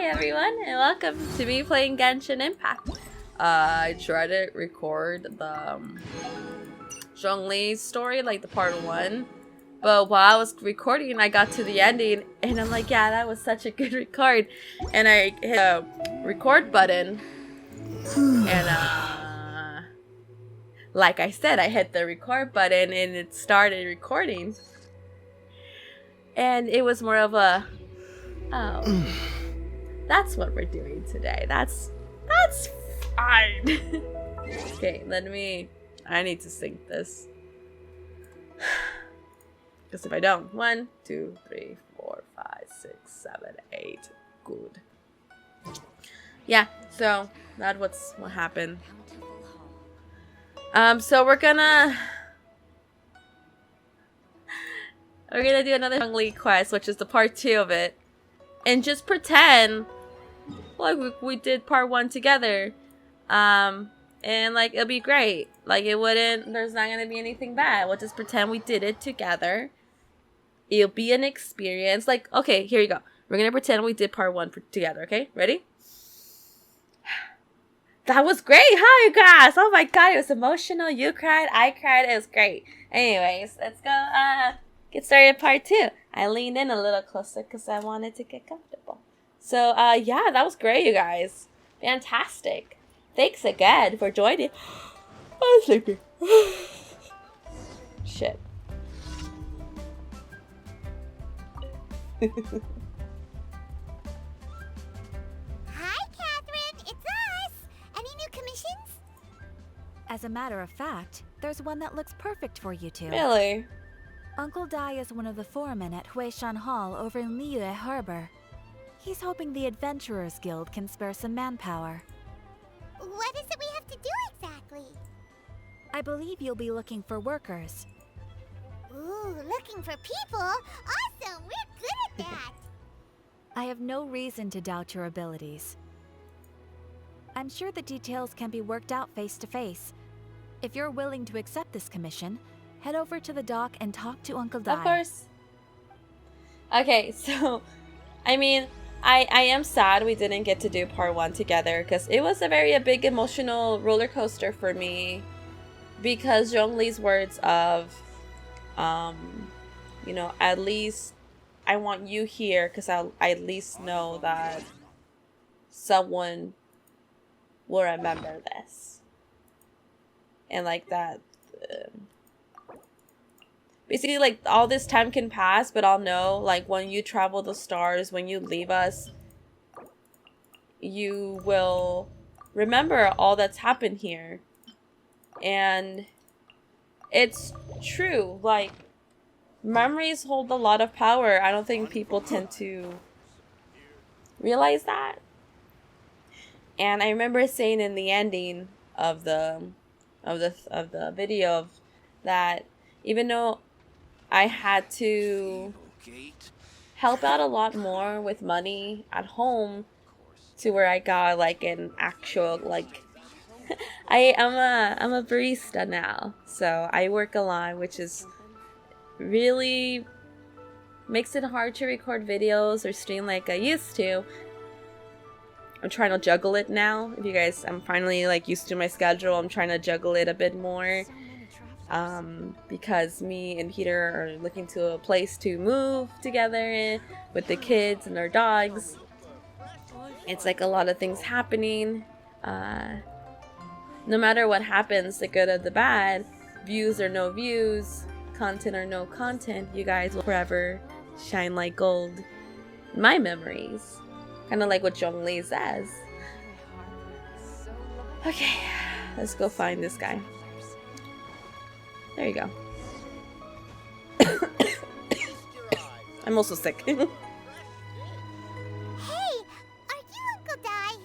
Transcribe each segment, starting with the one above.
everyone, and welcome to me playing Genshin Impact. I tried to record the Zhongli'S story, like the part 1, but while I was recording, I got to the ending, and I'm like, yeah, that was such a good record, and I hit the record button, and like I said, I hit the record button, and it started recording, and it was more of a, oh, that's what we're doing today. That's fine. Okay, I need to sync this. Because if I don't, 1, 2, 3, 4, 5, 6, 7, 8. Good. Yeah, so that's what happened. So we're gonna do another Zhongli quest, which is the part 2 of it. And just pretend like we did part 1 together. And like it'll be great. Like there's not gonna be anything bad. We'll just pretend we did it together. It'll be an experience. Like, okay, here you go. We're gonna pretend we did part 1 together, okay? Ready? That was great, huh, you guys? Oh my god, it was emotional. You cried, I cried, it was great. Anyways, let's go get started part 2. I leaned in a little closer because I wanted to get comfortable. So, yeah, that was great, you guys. Fantastic. Thanks again for joining. I'm sleepy. Shit. Hi, Catherine. It's us. Any new commissions? As a matter of fact, there's one that looks perfect for you two. Really? Uncle Dai is one of the foremen at Huishan Hall over in Liyue Harbor. He's hoping the Adventurers Guild can spare some manpower. What is it we have to do exactly? I believe you'll be looking for workers. Ooh, looking for people? Awesome! We're good at that! I have no reason to doubt your abilities. I'm sure the details can be worked out face to face. If you're willing to accept this commission, head over to the dock and talk to Uncle Dai. Of course. Okay, so, I mean, I am sad we didn't get to do part 1 together because it was a big emotional roller coaster for me because Zhongli's words of, you know, at least I want you here because I at least know that someone will remember this. And like that, basically like all this time can pass, but I'll know like when you travel the stars, when you leave us, you will remember all that's happened here. And it's true, like memories hold a lot of power. I don't think people tend to realize that. And I remember saying in the ending of the video that even though I had to help out a lot more with money at home to where I got like an actual like I'm a barista now, so I work a lot, which is really makes it hard to record videos or stream like I used to. I'm trying to juggle it now. If you guys, I'm finally like used to my schedule. I'm trying to juggle it a bit more. Because me and Peter are looking to a place to move together with the kids and our dogs. It's like a lot of things happening. No matter what happens, the good or the bad, views or no views, content or no content, you guys will forever shine like gold in my memories. Kind of like what Zhongli says. Okay, let's go find this guy. There you go. I'm also sick. Hey, are you Uncle Dai?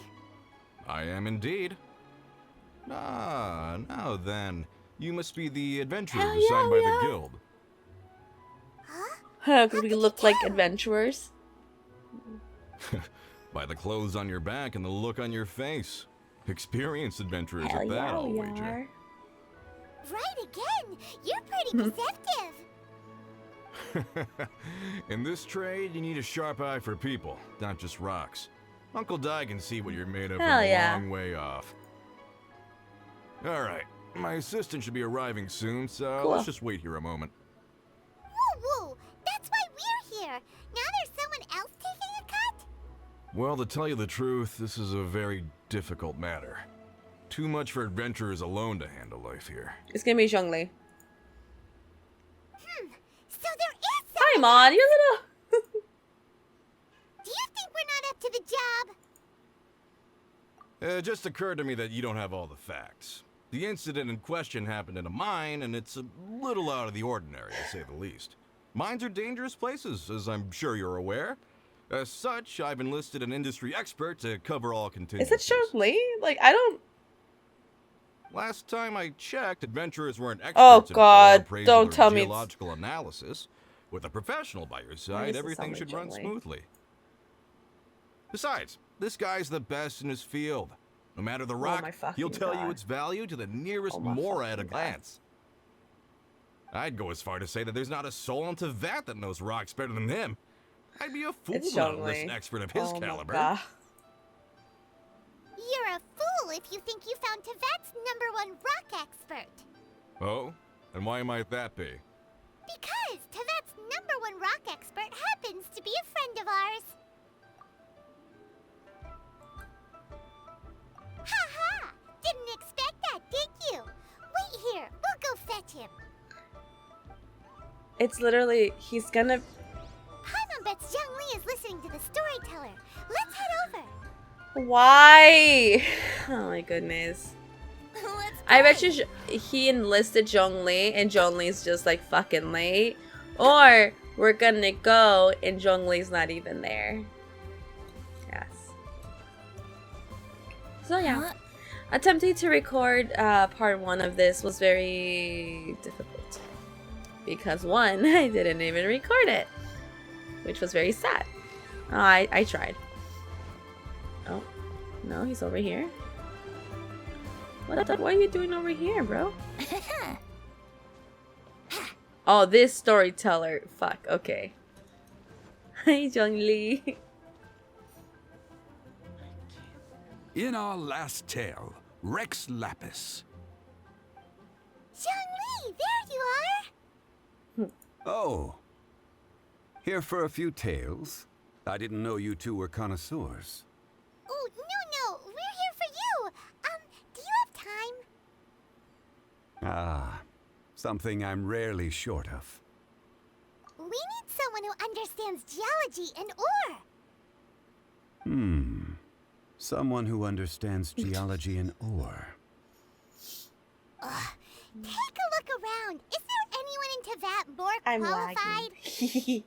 I am indeed. Ah, now then. You must be the adventurers assigned by the guild. Huh? We look like adventurers. By the clothes on your back and the look on your face. Experienced adventurers at that, I'll wager. Right again! You're pretty perceptive! In this trade, you need a sharp eye for people, not just rocks. Uncle Dai can see what you're made of Hell from a yeah. long way off. Alright, my assistant should be arriving soon, so Cool. let's just wait here a moment. Woo woo! That's why we're here. Now there's someone else taking a cut? Well, to tell you the truth, this is a very difficult matter. Too much for adventurers alone to handle life here. It's gonna be Zhongli. So there is Hi, someone Mon. else. You're little. Do you think we're not up to the job? It just occurred to me that you don't have all the facts. The incident in question happened in a mine, and it's a little out of the ordinary, to say the least. Mines are dangerous places, as I'm sure you're aware. As such, I've enlisted an industry expert to cover all Is contingencies. it Zhongli? Like, I don't. Last time I checked, adventurers weren't experts Oh, in God, ore appraisal don't or tell me it's- geological analysis. With a professional by your this side, is everything sounding should run Zhongli. smoothly. Besides, this guy's the best in his field. No matter the rock, my fucking he'll tell God. you its value to the nearest Oh my mora at a fucking God. glance. I'd go as far to say that there's not a soul on Teyvat that knows rocks better than him. I'd be a fool It's not to list Zhongli. an expert of his Oh my caliber. God. You're a fool if you think you found Teyvat's #1 rock expert. Oh? And why might that be? Because Teyvat's #1 rock expert happens to be a friend of ours. Ha ha! Didn't expect that, did you? Wait here, we'll go fetch him. It's literally, he's gonna. Paimon bets Zhongli is listening to the storyteller. Let's head over. Why? Oh my goodness. Let's I bet go. you he enlisted Zhongli and Zhongli's just like fucking late. Or we're gonna go and Zhongli's not even there. Yes. So yeah. Attempting to record part 1 of this was very difficult. Because 1, I didn't even record it. Which was very sad. Oh, I tried. Oh. No, he's over here. What are you doing over here, bro? Oh, this storyteller. Fuck, okay. Hi, Zhongli. In our last tale, Rex Lapis. Zhongli, there you are. Oh. Here for a few tales? I didn't know you two were connoisseurs. Oh, no, we're here for you. Do you have time? Ah, something I'm rarely short of. We need someone who understands geology and ore. Someone who understands geology and ore. Take a look around. Is there anyone in Teyvat more I'm qualified? lagging.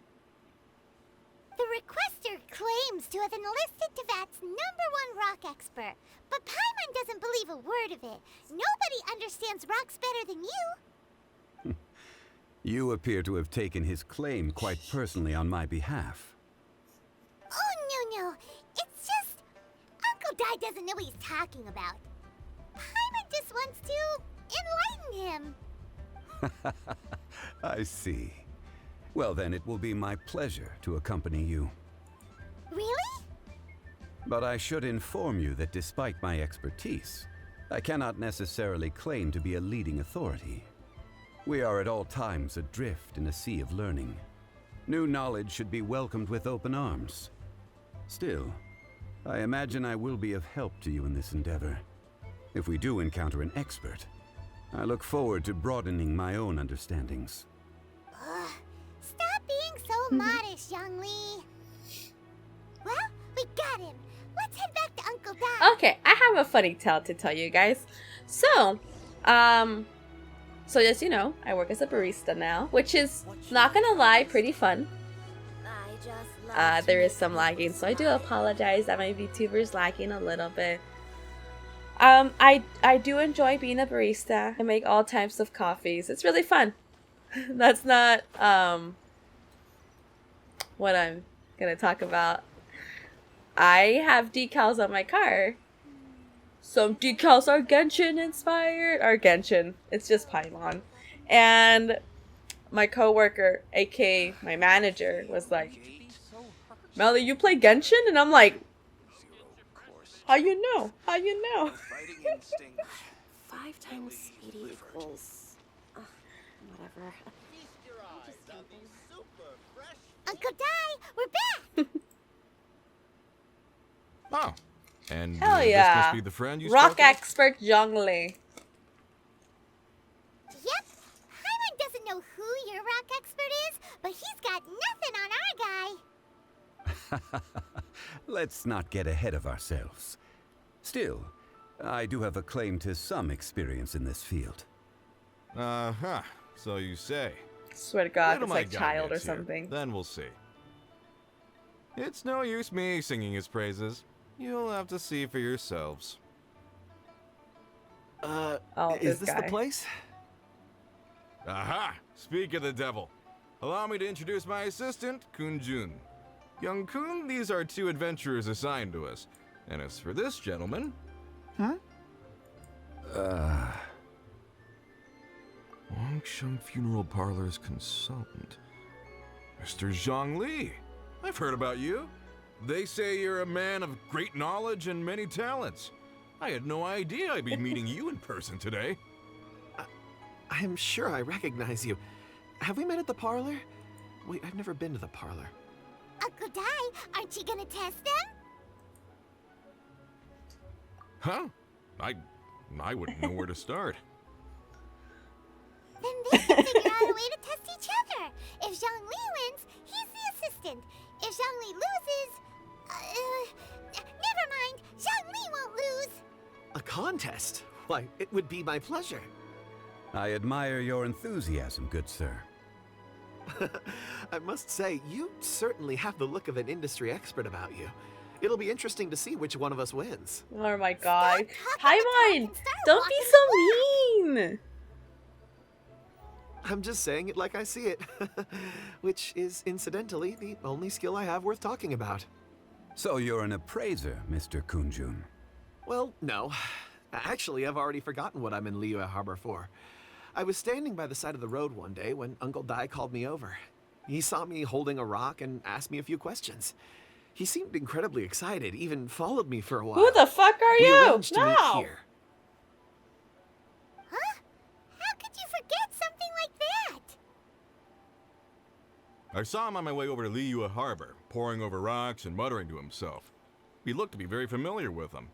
The requester claims to have enlisted Teyvat's #1 rock expert, but Paimon doesn't believe a word of it. Nobody understands rocks better than you. You appear to have taken his claim quite personally on my behalf. Oh, no. It's just Uncle Dai doesn't know what he's talking about. Paimon just wants to enlighten him. I see. Well, then it will be my pleasure to accompany you. Really? But I should inform you that despite my expertise, I cannot necessarily claim to be a leading authority. We are at all times adrift in a sea of learning. New knowledge should be welcomed with open arms. Still, I imagine I will be of help to you in this endeavor. If we do encounter an expert, I look forward to broadening my own understandings. Stop being so modest, Zhongli. Well, we got him. Let's head back to Uncle Dai. Okay, I have a funny tale to tell you guys. So as you know, I work as a barista now, which is, not gonna lie, pretty fun. There is some lagging, so I do apologize that my VTuber's lagging a little bit. I do enjoy being a barista. I make all types of coffees. It's really fun. That's not what I'm gonna talk about. I have decals on my car. Some decals are Genshin inspired. Or Genshin. It's just Paimon. And my coworker, aka my manager, was like, "Meli, you play Genshin?" And I'm like, How you know? How you know? Fighting instinct. 5 times speedy equals... whatever. Uncle Dai, we're back! Oh. And Hell this yeah. must be the friend you Rock spoke of? expert Zhongli. Yep. Paimon doesn't know who your rock expert is, but he's got nothing on our guy. Let's not get ahead of ourselves. Still, I do have a claim to some experience in this field. Uh-huh. So you say. Swear to God, Wait till it's my like guy child or gets here. something. Then we'll see. It's no use me singing his praises. You'll have to see for yourselves. Oh, Is this this the guy. place? Aha! Speak of the devil. Allow me to introduce my assistant, Kun-jun. Young Kun, these are 2 adventurers assigned to us. And as for this gentleman... Wangsheng Funeral Parlor's consultant. Mr. Zhongli. I've heard about you. They say you're a man of great knowledge and many talents. I had no idea I'd be meeting you in person today. I'm sure I recognize you. Have we met at the parlor? Wait, I've never been to the parlor. Uncle Dai, aren't you gonna test them? Huh? I wouldn't know where to start. Then they can figure out a way to test each other. If Zhongli wins, he's the assistant. If Zhongli loses... never mind. Zhongli won't lose. A contest? Why, it would be my pleasure. I admire your enthusiasm, good sir. I must say, you certainly have the look of an industry expert about you. It'll be interesting to see which one of us wins. Oh my God. Stop talking the talk Paimon, and start don't be walking so mean. I'm just saying it like I see it. Which is, incidentally, the only skill I have worth talking about. So you're an appraiser, Mr. Kun-jun. Well, no. Actually, I've already forgotten what I'm in Liyue Harbor for. I was standing by the side of the road one day when Uncle Dai called me over. He saw me holding a rock and asked me a few questions. He seemed incredibly excited, even followed me for a while. Who the fuck are We you? arranged to meet No. here. Huh? How could you forget something like that? I saw him on my way over to Liyue Harbor, poring over rocks and muttering to himself. He looked to be very familiar with them.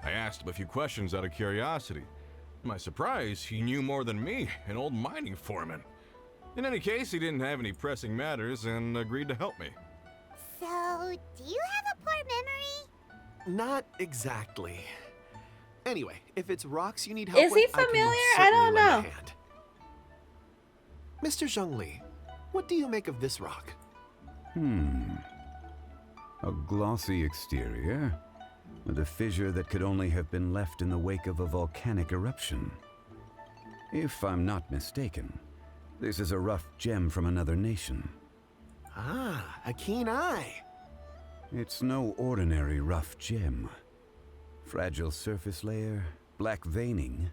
I asked him a few questions out of curiosity. To my surprise, he knew more than me, an old mining foreman. In any case, he didn't have any pressing matters and agreed to help me. So, do you have a poor memory? Not exactly. Anyway, if it's rocks you need help Is with, he I can most familiar? I certainly don't lend a know. hand. Mr. Zhongli, what do you make of this rock? A glossy exterior, with a fissure that could only have been left in the wake of a volcanic eruption. If I'm not mistaken, this is a rough gem from another nation. Ah, a keen eye. It's no ordinary rough gem. Fragile surface layer, black veining.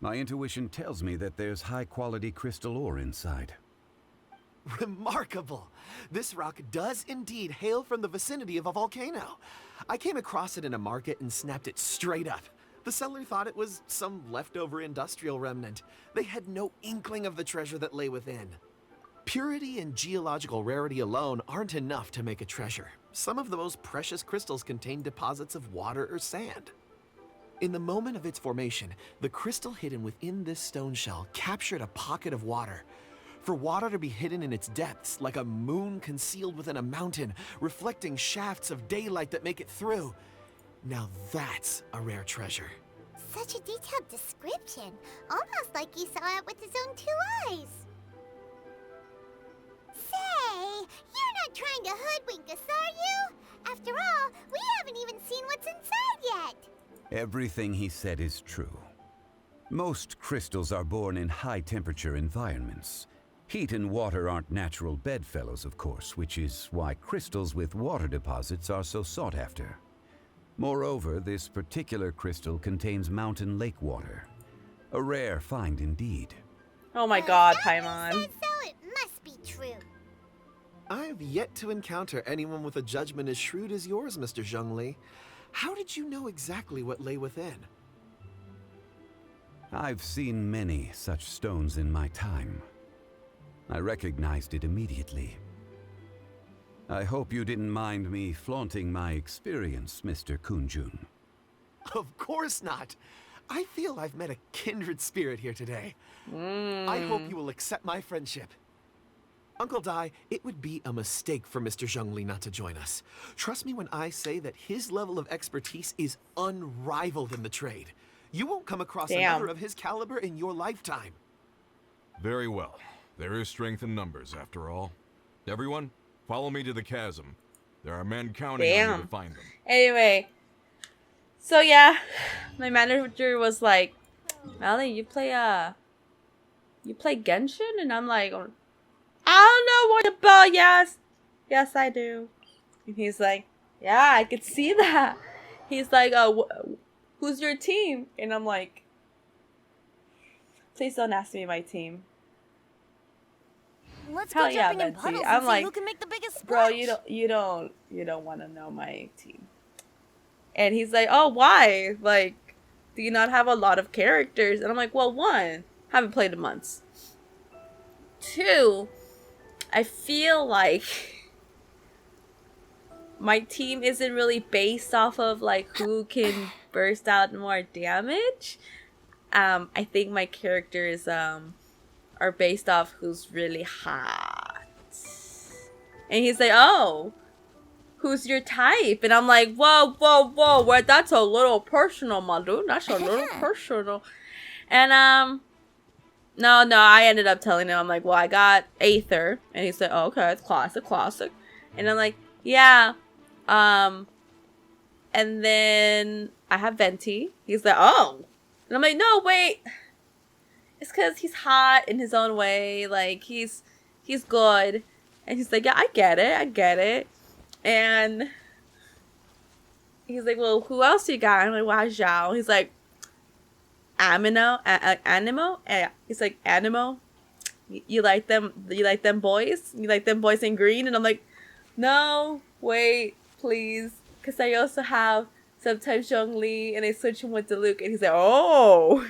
My intuition tells me that there's high-quality crystal ore inside. Remarkable! This rock does indeed hail from the vicinity of a volcano. I came across it in a market and snapped it straight up. The seller thought it was some leftover industrial remnant. They had no inkling of the treasure that lay within. Purity and geological rarity alone aren't enough to make a treasure. Some of the most precious crystals contain deposits of water or sand. In the moment of its formation, the crystal hidden within this stone shell captured a pocket of water. For water to be hidden in its depths, like a moon concealed within a mountain, reflecting shafts of daylight that make it through. Now that's a rare treasure. Such a detailed description. Almost like he saw it with his own 2 eyes. Say, you're not trying to hoodwink us, are you? After all, we haven't even seen what's inside yet. Everything he said is true. Most crystals are born in high-temperature environments. Heat and water aren't natural bedfellows, of course, which is why crystals with water deposits are so sought after. Moreover, this particular crystal contains mountain lake water. A rare find indeed. Oh my God, If Paimon. said so, it must be true. I've yet to encounter anyone with a judgment as shrewd as yours, Mr. Zhongli. How did you know exactly what lay within? I've seen many such stones in my time. I recognized it immediately. I hope you didn't mind me flaunting my experience, Mr. Kunjun. Of course not. I feel I've met a kindred spirit here today. I hope you will accept my friendship. Uncle Dai, it would be a mistake for Mr. Zhongli not to join us. Trust me when I say that his level of expertise is unrivaled in the trade. You won't come across another of his caliber in your lifetime. Very well. There is strength in numbers, after all. Everyone, follow me to the chasm. There are men counting on you to find them. Anyway, so yeah, my manager was like, "MeliZ, you play Genshin?" And I'm like, "I don't know what about." Yes, I do. And he's like, "Yeah, I could see that." He's like, "Who's your team?" And I'm like, "Please don't ask me my team." Let's Hell go yeah, jumping in Betsy. puddles I'm and see like, who can make the biggest "Bro, splash. you don't want to know my team." And he's like, "Oh, why? Like, do you not have a lot of characters?" And I'm like, "Well, one, haven't played in months. Two, I feel like my team isn't really based off of like who can burst out more damage. I think my characters are based off who's really hot." And he's like, "Oh, who's your type?" And I'm like, whoa, well, that's a little personal, my dude. That's a little personal. And no, I ended up telling him, I'm like, well, I got Aether. And he said, "Oh, okay, it's classic. And I'm like, yeah. And then I have Venti. He's like, "Oh." And I'm like, "No, wait. It's because he's hot in his own way. Like, he's good." And he's like, "Yeah, I get it. And he's like, "Well, who else you got?" I'm like, "Wow, Zhao." He's like, Animo? He's like, "Animo? You like them? You like them boys? You like them boys in green?" And I'm like, "No, wait, please. Because I also have sometimes Zhongli, and I switch him with Diluc." And he's like, "Oh,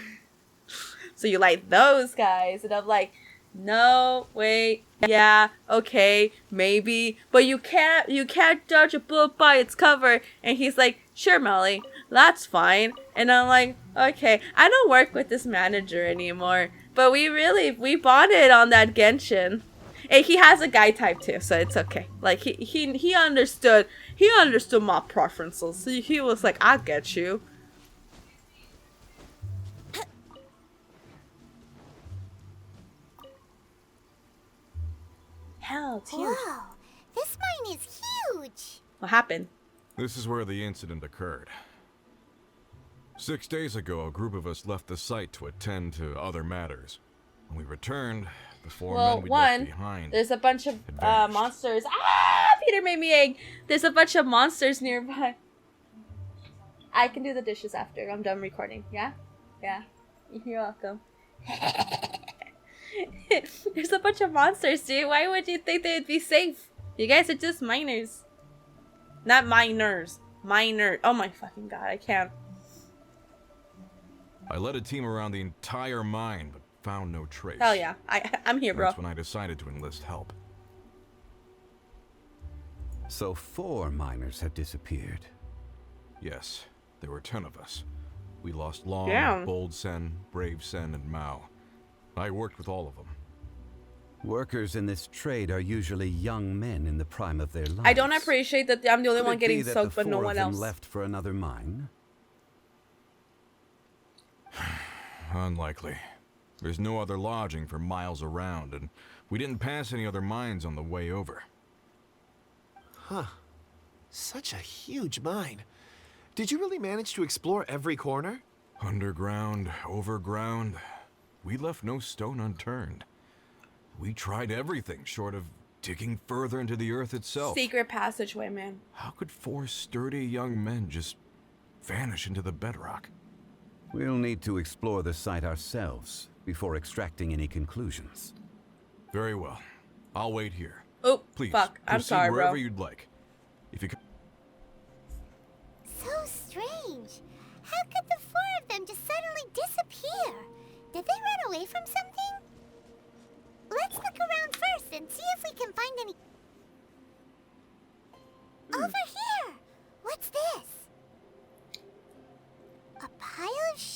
so you like those guys?" And I'm like, "No, wait, yeah, okay, maybe, but you can't judge a book by its cover." And he's like, "Sure, MeliZ, that's fine." And I'm like, "Okay, I don't work with this manager anymore, but we bonded on that Genshin." And he has a guy type too, so it's okay. Like he understood my preferences. So he was like, "I get you." Hell, it's huge. Whoa, this mine is huge. What happened? This is where the incident occurred. 6 days ago, a group of us left the site to attend to other matters. When we returned, the four men we left behind. There's a bunch of monsters. Peter made me egg. There's a bunch of monsters nearby. I can do the dishes after I'm done recording. Yeah? You're welcome. There's a bunch of monsters, dude. Why would you think they'd be safe? You guys are just minors. Not minors. Minor. Oh my fucking god, I can't. I led a team around the entire mine, but found no trace. Hell yeah. I'm here, bro. That's when I decided to enlist help. So 4 miners have disappeared. Yes, there were 10 of us. We lost Long, Damn. Bold Sen, Brave Sen, and Mao. I worked with all of them. Workers in this trade are usually young men in the prime of their lives. I don't appreciate that I'm the only Could one it getting be that soaked, the but no 4 one of them else. left for another mine? Unlikely. There's no other lodging for miles around, and we didn't pass any other mines on the way over. Huh. Such a huge mine. Did you really manage to explore every corner? Underground, overground. We left no stone unturned. We tried everything short of digging further into the earth itself. Secret passageway, man. How could 4 sturdy young men just vanish into the bedrock? We'll need to explore the site ourselves before extracting any conclusions. Very well. I'll wait here. Oh, Please, fuck. I'm proceed sorry, wherever bro. you'd like. If you could... So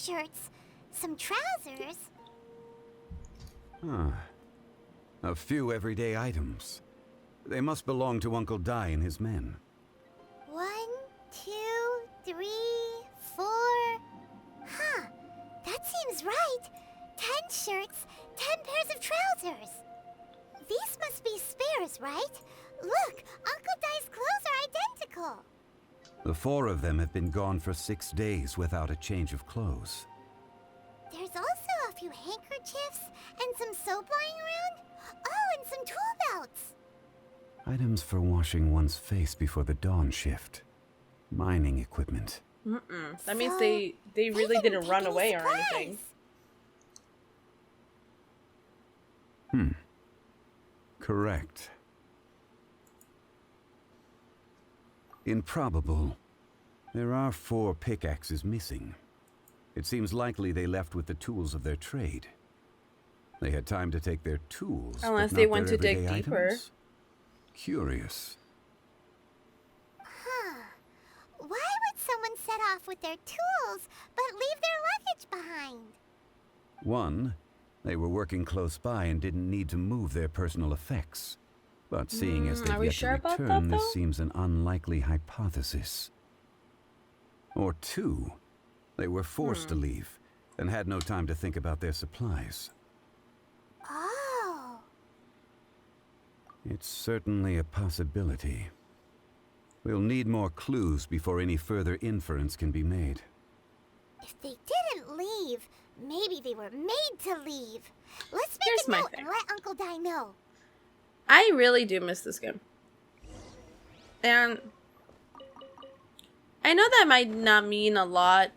shirts, some trousers. Huh. A few everyday items. They must belong to Uncle Dai and his men. 1, 2, 3, 4. Huh. That seems right. 10 shirts, 10 pairs of trousers. These must be spares, right? Look, Uncle Dai's clothes are identical. The 4 of them have been gone for 6 days without a change of clothes. There's also a few handkerchiefs and some soap lying around. Oh, and some tool belts. Items for washing one's face before the dawn shift. Mining equipment. That means So, they really didn't take run any away or supplies. anything. Correct. Improbable. There are 4 pickaxes missing. It seems likely they left with the tools of their trade. They had time to take their tools, Unless but they not went their to dig everyday deeper. items? Curious. Huh. Why would someone set off with their tools but leave their luggage behind? 1, they were working close by and didn't need to move their personal effects. But seeing as are they've we yet sure to about that, return, though? this seems an unlikely hypothesis. Or 2, they were forced to leave and had no time to think about their supplies. Oh. It's certainly a possibility. We'll need more clues before any further inference can be made. If they didn't leave, maybe they were made to leave. Let's make Here's a my note thing. and let Uncle Dai know. I really do miss this game. And I know that might not mean a lot,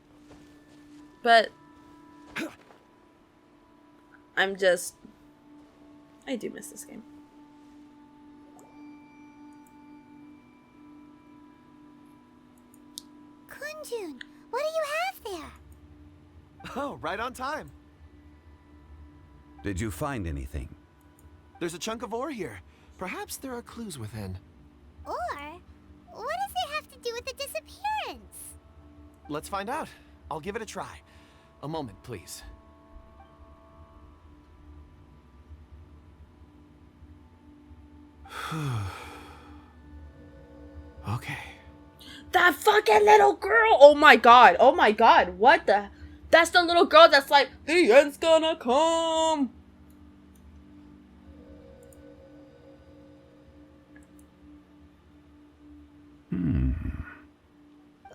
but I do miss this game. Kunjun, what do you have there? Oh, right on time. Did you find anything? There's a chunk of ore here. Perhaps there are clues within. Or, what does it have to do with the disappearance? Let's find out. I'll give it a try. A moment, please. Okay. That fucking little girl! Oh my god! Oh my god! What the? That's the little girl that's like, the end's gonna come!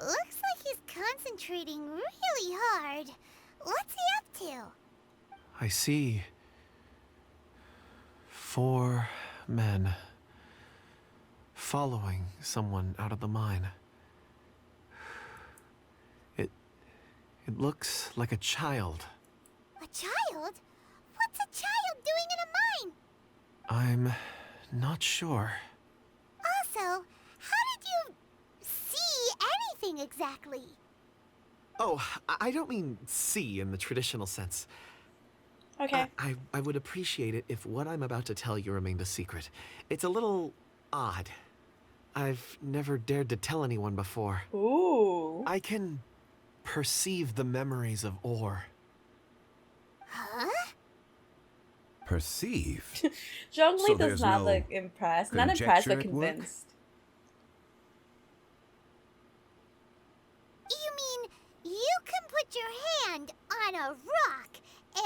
Looks like he's concentrating really hard. What's he up to? I see 4 men following someone out of the mine. It looks like a child. A child? What's a child doing in a mine? I'm not sure. Also, how did you see anything exactly? Oh, I don't mean see in the traditional sense. Okay. I would appreciate it if what I'm about to tell you remained a secret. It's a little odd. I've never dared to tell anyone before. Ooh. I can perceive the memories of ore. Huh? Perceived? Zhongli So does there's not no look impressed. Not impressed, but conjecture at work? convinced. You mean you can put your hand on a rock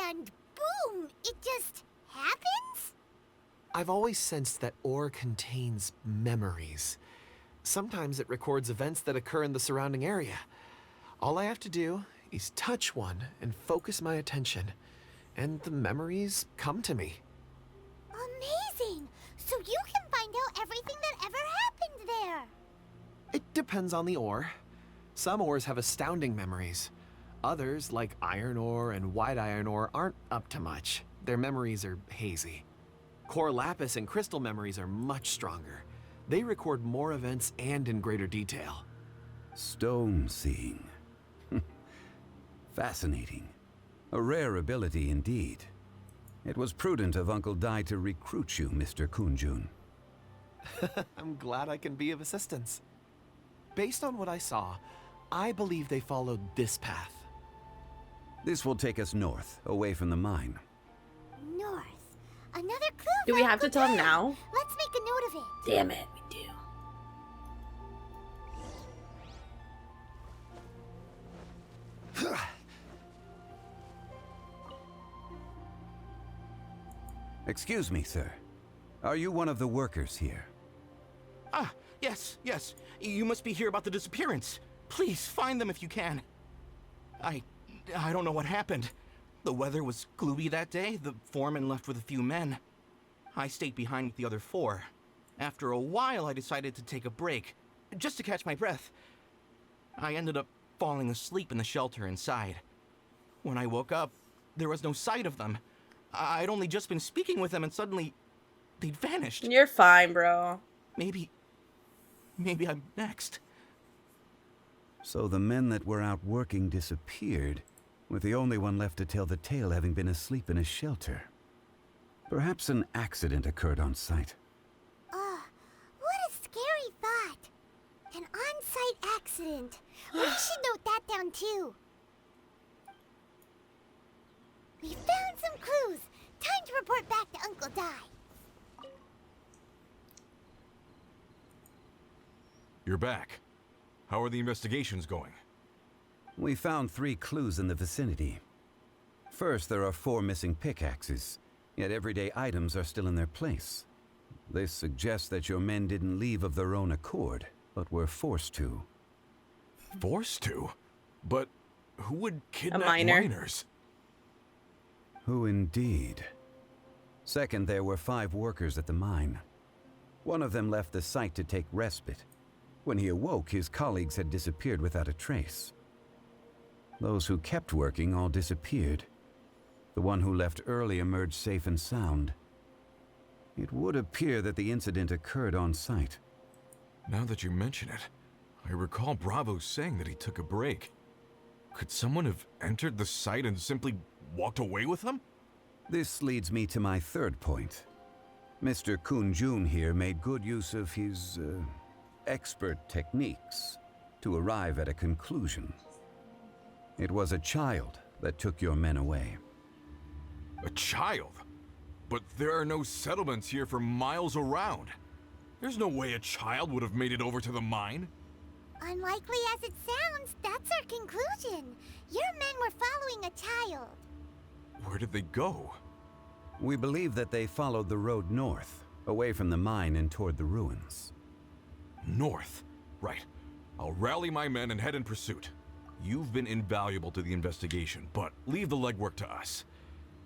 and boom, it just happens? I've always sensed that ore contains memories. Sometimes it records events that occur in the surrounding area. All I have to do is touch one and focus my attention, and the memories come to me. Amazing! So you can find out everything that ever happened there. It depends on the ore. Some ores have astounding memories. Others, like iron ore and white iron ore, aren't up to much. Their memories are hazy. Core lapis and crystal memories are much stronger. They record more events and in greater detail. Stone seeing. Fascinating. A rare ability indeed. It was prudent of Uncle Dai to recruit you, Mr. Kunjun. I'm glad I can be of assistance. Based on what I saw, I believe they followed this path. This will take us north, away from the mine. North. Another clue. Do we for have to Uncle tell him Dan. now? Let's make a note of it. Damn it, we do. Excuse me, sir. Are you one of the workers here? Ah, yes. You must be here about the disappearance. Please, find them if you can. I don't know what happened. The weather was gloomy that day. The foreman left with a few men. I stayed behind with the other 4. After a while, I decided to take a break, just to catch my breath. I ended up falling asleep in the shelter inside. When I woke up, there was no sight of them. I'd only just been speaking with them and suddenly they'd vanished. You're fine, bro. Maybe I'm next. So the men that were out working disappeared, with the only one left to tell the tale having been asleep in a shelter. Perhaps an accident occurred on site. What a scary thought. An on-site accident. We should note that down too. We found some clues. Time to report back to Uncle Di. You're back. How are the investigations going? We found 3 clues in the vicinity. First, there are 4 missing pickaxes, yet everyday items are still in their place. This suggests that your men didn't leave of their own accord, but were forced to. Forced to? But who would kidnap miner. miners? Who indeed? Second, there were 5 workers at the mine. One of them left the site to take respite. When he awoke, his colleagues had disappeared without a trace. Those who kept working all disappeared. The one who left early emerged safe and sound. It would appear that the incident occurred on site. Now that you mention it, I recall Bravo saying that he took a break. Could someone have entered the site and simply walked away with them? This leads me to my third point. Mr. Kun-jun here made good use of his, expert techniques to arrive at a conclusion. It was a child that took your men away. A child? But there are no settlements here for miles around. There's no way a child would have made it over to the mine. Unlikely as it sounds, that's our conclusion. Your men were following a child. Where did they go? We believe that they followed the road north, away from the mine and toward the ruins. North. Right. I'll rally my men and head in pursuit. You've been invaluable to the investigation, but leave the legwork to us.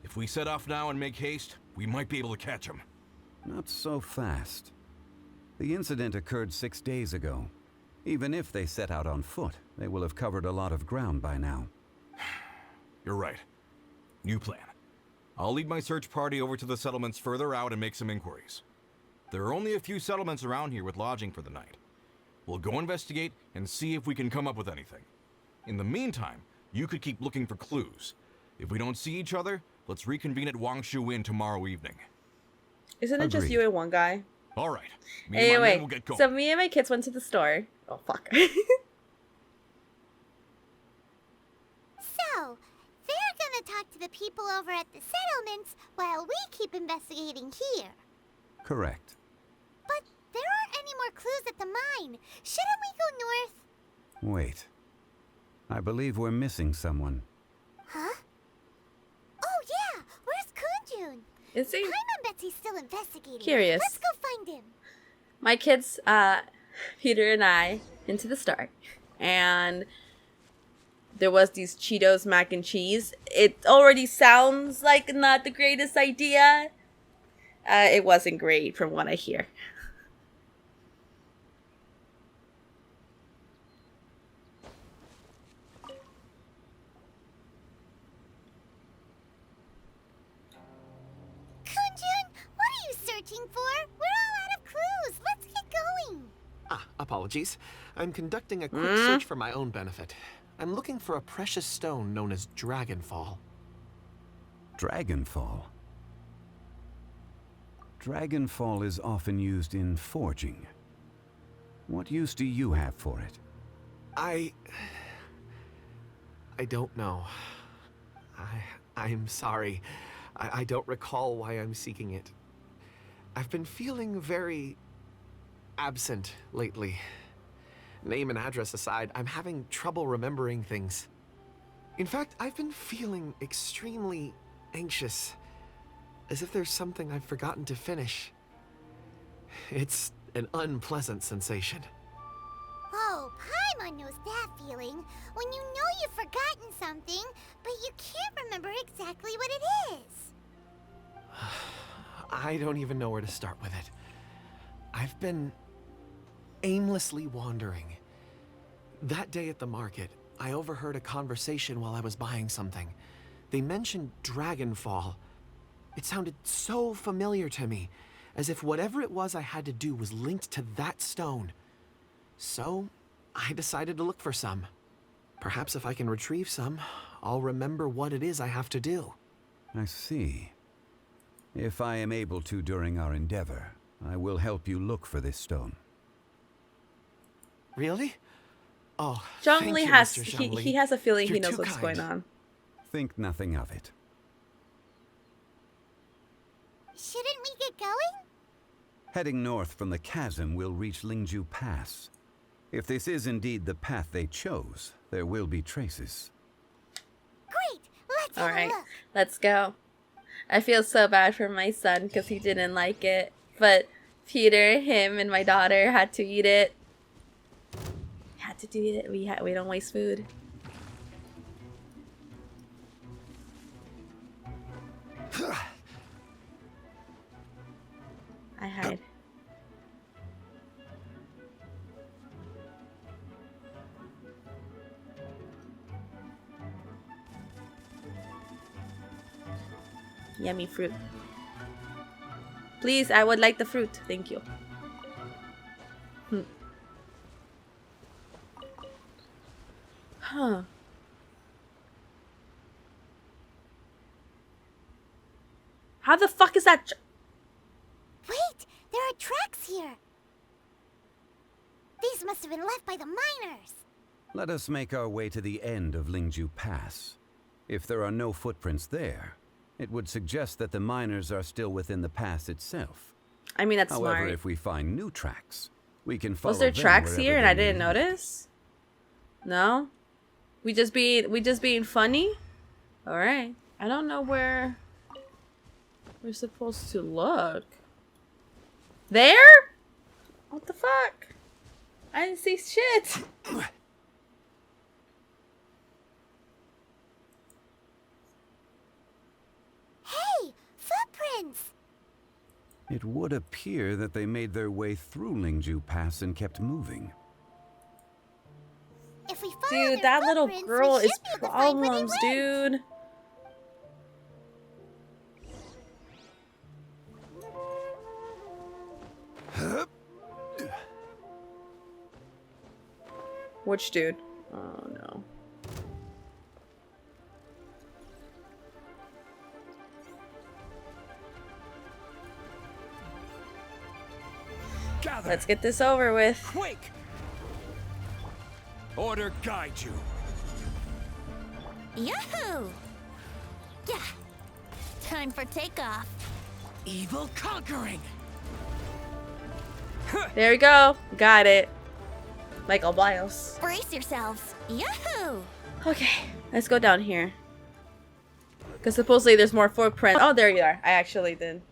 If we set off now and make haste, we might be able to catch them. Not so fast. The incident occurred 6 days ago. Even if they set out on foot, they will have covered a lot of ground by now. You're right. New plan. I'll lead my search party over to the settlements further out and make some inquiries. There are only a few settlements around here with lodging for the night. We'll go investigate and see if we can come up with anything. In the meantime, you could keep looking for clues. If we don't see each other, let's reconvene at Wangshu Inn tomorrow evening. Isn't it just Agreed. you and one guy? All right. Me and my men Anyway, will get going. so me and my kids went to the store. Oh, fuck. So, they're gonna talk to the people over at the settlements while we keep investigating here. Correct. But there aren't any more clues at the mine. Shouldn't we go north? Wait. I believe we're missing someone. Huh? Oh yeah, where's Kunjun? Is he? Paimon Betsy's still investigating. Curious. Let's go find him. My kids, Peter and I, into the store. And there was these Cheetos mac and cheese. It already sounds like not the greatest idea. It wasn't great from what I hear. Kunjun, what are you searching for? We're all out of clues. Let's get going. Apologies. I'm conducting a quick search for my own benefit. I'm looking for a precious stone known as Dragonfall. Dragonfall. Dragonfall is often used in forging. What use do you have for it? I don't know. I'm sorry. I don't recall why I'm seeking it. I've been feeling very absent lately. Name and address aside, I'm having trouble remembering things. In fact, I've been feeling extremely anxious, as if there's something I've forgotten to finish. It's an unpleasant sensation. Oh, Paimon knows that feeling. When you know you've forgotten something, but you can't remember exactly what it is. I don't even know where to start with it. I've been aimlessly wandering. That day at the market, I overheard a conversation while I was buying something. They mentioned Dragonfall. It sounded so familiar to me, as if whatever it was I had to do was linked to that stone. So, I decided to look for some. Perhaps if I can retrieve some, I'll remember what it is I have to do. I see. If I am able to during our endeavor, I will help you look for this stone. Really? Oh, Zhongli thank you, has Mr. Zhongli. he has a feeling he You're knows too what's kind. going on. Think nothing of it. Shouldn't we get going? Heading north from the chasm, we'll reach Lingju Pass. If this is indeed the path they chose, there will be traces. Great, let's All have a right, look. let's go. I feel so bad for my son because he didn't like it, but Peter, him, and my daughter had to eat it. Had to do it. We don't waste food. I hide. Yummy fruit. Please, I would like the fruit. Thank you. Huh. How the fuck is that? Wait, there are tracks here. These must have been left by the miners. Let us make our way to the end of Lingju Pass. If there are no footprints there, it would suggest that the miners are still within the pass itself. I mean, that's However, smart. if we find new tracks, we can follow Was there them tracks wherever here and they I may didn't lead. notice? No? We just being funny? Alright. I don't know where we're supposed to look. There? What the fuck? I didn't see shit. Hey, footprints! It would appear that they made their way through Lingju Pass and kept moving. If we follow Dude, their that little footprints, girl we is should be able to find where they problems, went. dude. Which dude? Oh no. Gather. Let's get this over with. Quick! Order guide you. Yahoo! Yeah. Time for takeoff. Evil conquering. There we go. Got it. Michael Biles. Brace yourselves. Yahoo! Okay, let's go down here. Because supposedly there's more footprints. Oh, there you are. I actually did.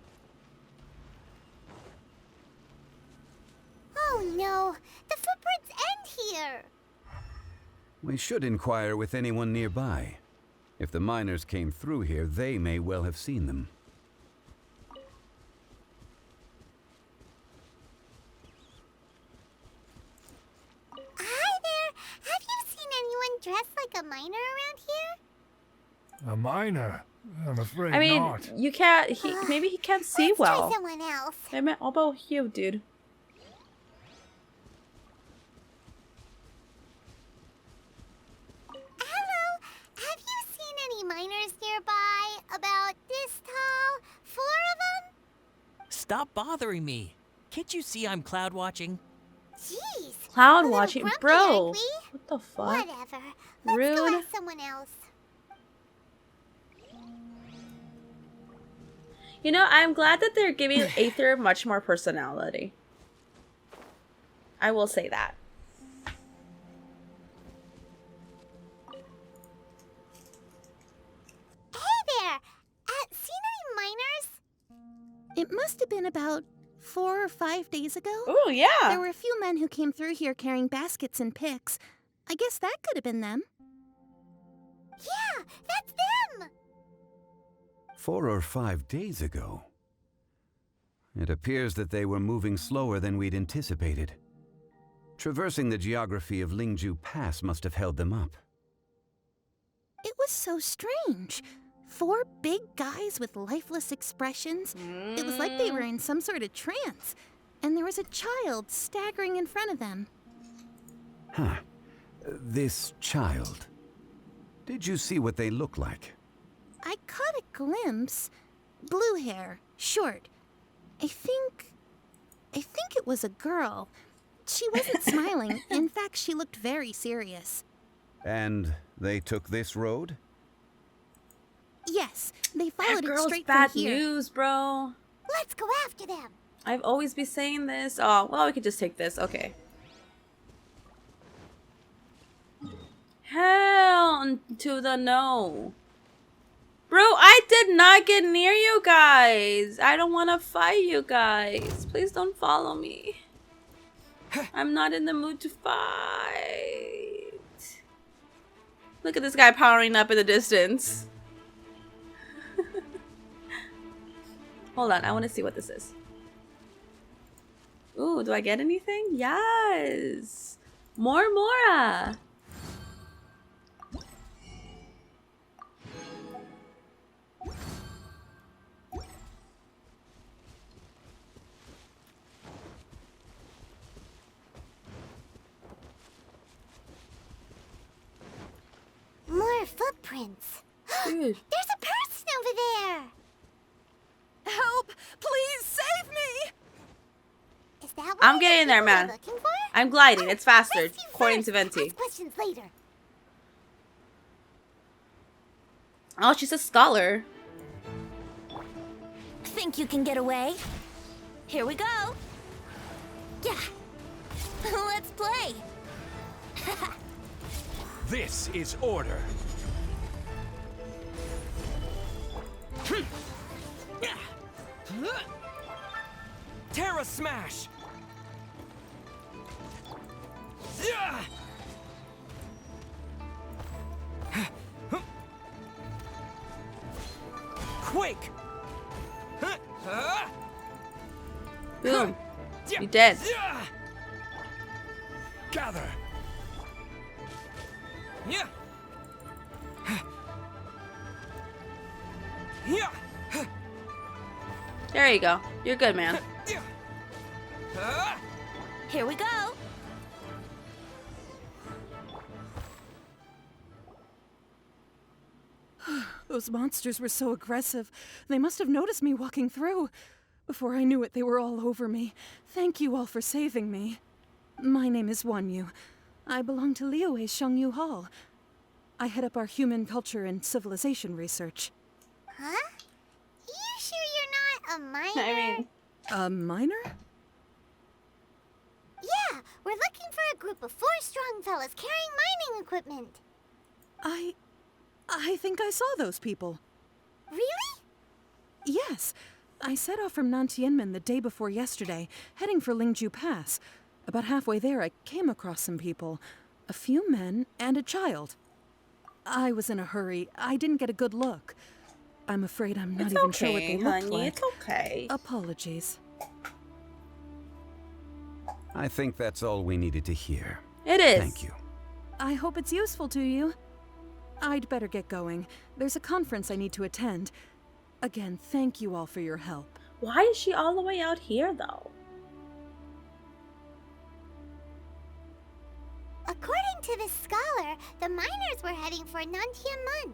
Oh no, the footprints end here. We should inquire with anyone nearby. If the miners came through here, they may well have seen them. Hi there. Have you seen anyone dressed like a miner around here? A miner? I'm afraid I mean, not. you can't. Maybe he can't see Let's well. try someone else. I meant all about you, dude. Hello. Have you seen any miners nearby? About this tall? 4 of them? Stop bothering me. Can't you see I'm cloud watching? Jeez. Cloud a little watching, grumpy, bro. aren't we? What the fuck? Whatever. Let's go Rude. ask someone else. You know, I'm glad that they're giving Aether much more personality. I will say that. Hey there! Seen any miners? It must have been about 4 or 5 days ago. Oh, yeah. There were a few men who came through here carrying baskets and picks. I guess that could have been them. Yeah, that's them! 4 or 5 days ago. It appears that they were moving slower than we'd anticipated. Traversing the geography of Lingju Pass must have held them up. It was so strange. 4 big guys with lifeless expressions. It was like they were in some sort of trance. And there was a child staggering in front of them. Huh. This child. Did you see what they look like? I caught a glimpse. Blue hair, short. I think it was a girl. She wasn't smiling. In fact, she looked very serious. And they took this road? Yes, they That followed it girl's straight bad from here. news, bro. Let's go after them! I've always been saying this. Oh, well, we could just take this. Okay. Hell to the no. Bro, I did not get near you guys. I don't want to fight you guys. Please don't follow me. I'm not in the mood to fight. Look at this guy powering up in the distance. Hold on, I want to see what this is. Ooh, do I get anything? Yes! More Mora! More footprints. Dude. There's a person over there! Help! Please save me! Is that what I'm getting there, man. looking for? I'm gliding. It's faster, Rescue according to first. Venti. Ask questions later. Oh, she's a scholar. Think you can get away? Here we go. Yeah. Let's play. This is order. Terra Smash! Quake! Boom. You dead. Gather! Yeah! Yeah! There you go. You're good, man. Here we go. Those monsters were so aggressive. They must have noticed me walking through. Before I knew it, they were all over me. Thank you all for saving me. My name is Wanyu. I belong to Liyue's Shangyu Hall. I head up our human culture and civilization research. Huh? You sure you're not a miner? I mean, A miner? Yeah, we're looking for a group of 4 strong fellas carrying mining equipment. I think I saw those people. Really? Yes. I set off from Nantianmen the day before yesterday, heading for Lingju Pass. About halfway there, I came across some people. A few men and a child. I was in a hurry. I didn't get a good look. I'm afraid I'm not it's even okay, sure what they looked honey. like. It's okay. Apologies. I think that's all we needed to hear. It is. Thank you. I hope it's useful to you. I'd better get going. There's a conference I need to attend. Again, thank you all for your help. Why is she all the way out here, though? According to this scholar, the miners were heading for Nantianmen.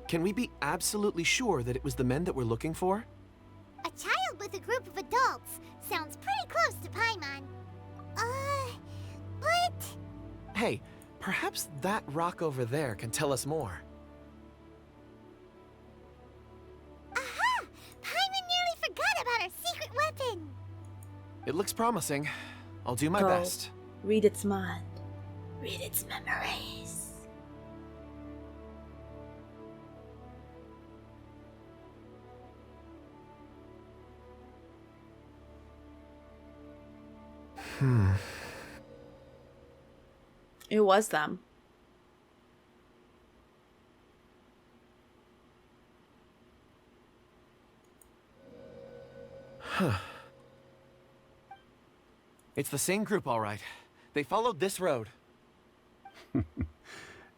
Can we be absolutely sure that it was the men that we're looking for? A child with a group of adults. Sounds pretty close to Paimon. But... Hey, perhaps that rock over there can tell us more. Aha! Paimon It looks promising. I'll do my Go. best. Read its mind. Read its memories. It was them. It's the same group, all right. They followed this road.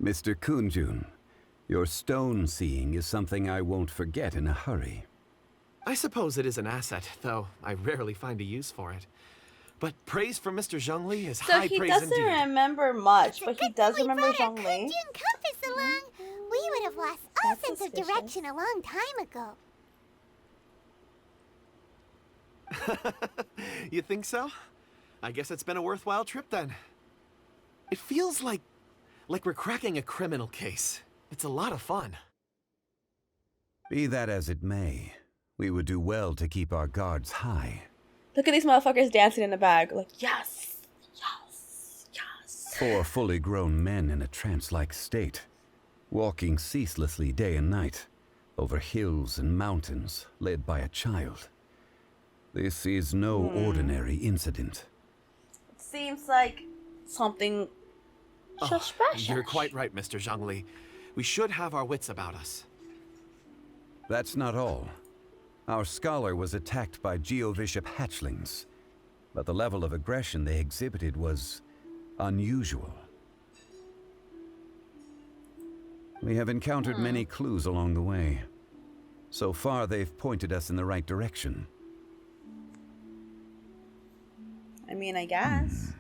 Mr. Kunjun, your stone seeing is something I won't forget in a hurry. I suppose it is an asset, though I rarely find a use for it. But praise from Mr. Zhongli is So high he praise doesn't indeed. remember much, but he does We remember brought our Zhongli. Kunjun compass along. We would have lost all That's sense of suspicious. direction a long time ago. You think so? I guess it's been a worthwhile trip then. It feels like we're cracking a criminal case. It's a lot of fun. Be that as it may, we would do well to keep our guards high. Look at these motherfuckers dancing in the bag. Like, yes, yes, yes. 4 fully grown men in a trance-like state, walking ceaselessly day and night, over hills and mountains, led by a child. This is no ordinary incident. It seems like something suspicious. You're quite right, Mr. Zhongli. We should have our wits about us. That's not all. Our scholar was attacked by Geovishap hatchlings, but the level of aggression they exhibited was unusual. We have encountered many clues along the way. So far, they've pointed us in the right direction. I mean, I guess.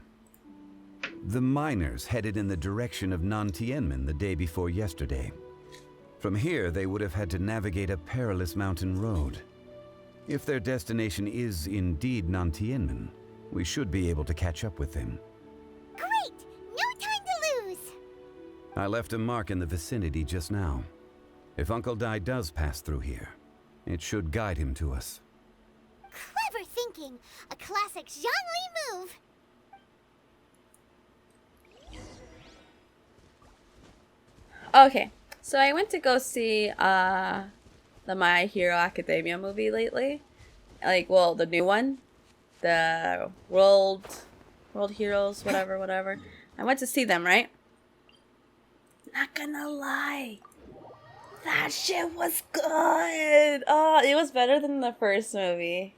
The miners headed in the direction of Nantianmen the day before yesterday. From here, they would have had to navigate a perilous mountain road. If their destination is indeed Nantianmen, we should be able to catch up with them. Great! No time to lose! I left a mark in the vicinity just now. If Uncle Dai does pass through here, it should guide him to us. Clever thinking! A classic Zhongli move! Okay, so I went to go see the My Hero Academia movie lately. Like, well, the new one. The World Heroes, whatever. I went to see them, right? Not gonna lie. That shit was good. Oh, it was better than the first movie.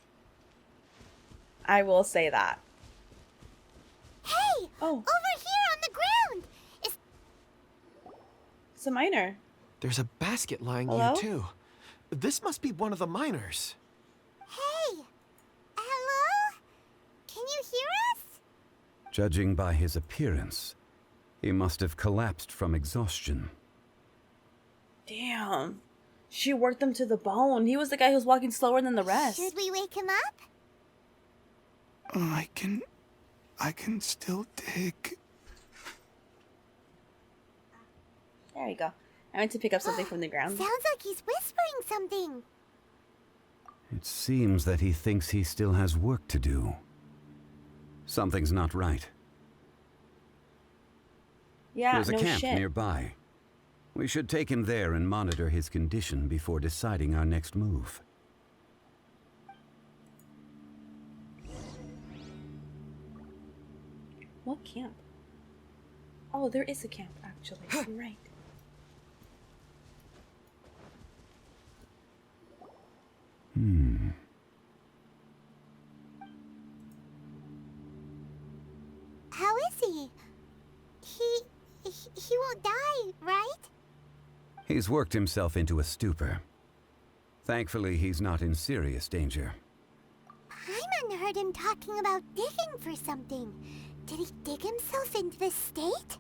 I will say that. Hey! Oh. Over here on the ground! It's a miner. There's a basket lying Hello? here, too. This must be one of the miners. Hey! Hello? Can you hear us? Judging by his appearance, he must have collapsed from exhaustion. Damn. She worked him to the bone. He was the guy who's walking slower than the rest. Should we wake him up? I can still dig. There you go. I went to pick up something from the ground. Sounds like he's whispering something. It seems that he thinks he still has work to do. Something's not right. Yeah, There's a no camp shit. nearby. We should take him there and monitor his condition before deciding our next move. What camp? Oh, there is a camp, actually. You're right. How is he? He won't die, right? He's worked himself into a stupor. Thankfully, he's not in serious danger. Paimon heard him talking about digging for something. Did he dig himself into this state?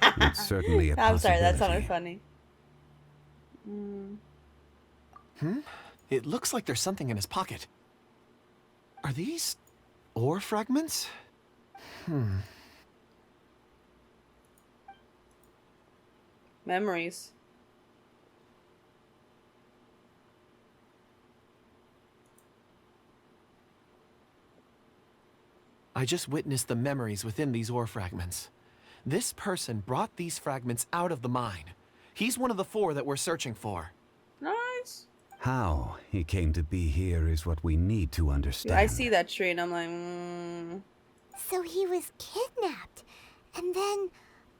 It's certainly a I'm sorry, that possibility. sounded funny. It looks like there's something in his pocket. Are these ore fragments? Memories. I just witnessed the memories within these ore fragments. This person brought these fragments out of the mine. He's one of the 4 that we're searching for. Nice. How he came to be here is what we need to understand. I see that tree and I'm like, So he was kidnapped and then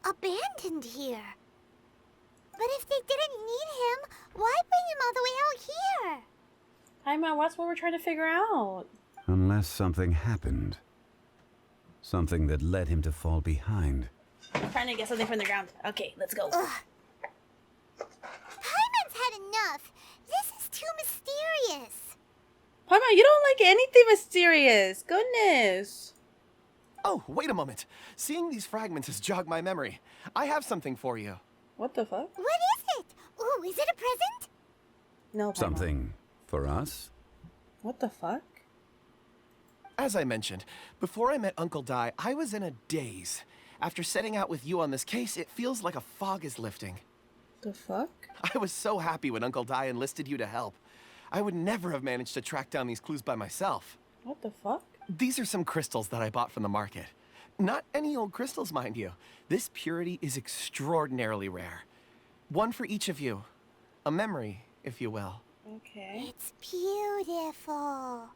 abandoned here. But if they didn't need him, why bring him all the way out here? Paimon, that's what we're trying to figure out. Unless something happened. Something that led him to fall behind. I'm trying to get something from the ground. Okay, let's go. Ugh. Paimon's had enough. This is too mysterious. Paimon, you don't like anything mysterious. Goodness. Oh, wait a moment. Seeing these fragments has jogged my memory. I have something for you. What the fuck? What is it? Ooh, is it a present? No, Paimon. Something for us? What the fuck? As I mentioned, before I met Uncle Dai, I was in a daze. After setting out with you on this case, it feels like a fog is lifting. The fuck? I was so happy when Uncle Dai enlisted you to help. I would never have managed to track down these clues by myself. What the fuck? These are some crystals that I bought from the market. Not any old crystals, mind you. This purity is extraordinarily rare. One for each of you. A memory, if you will. Okay. It's beautiful.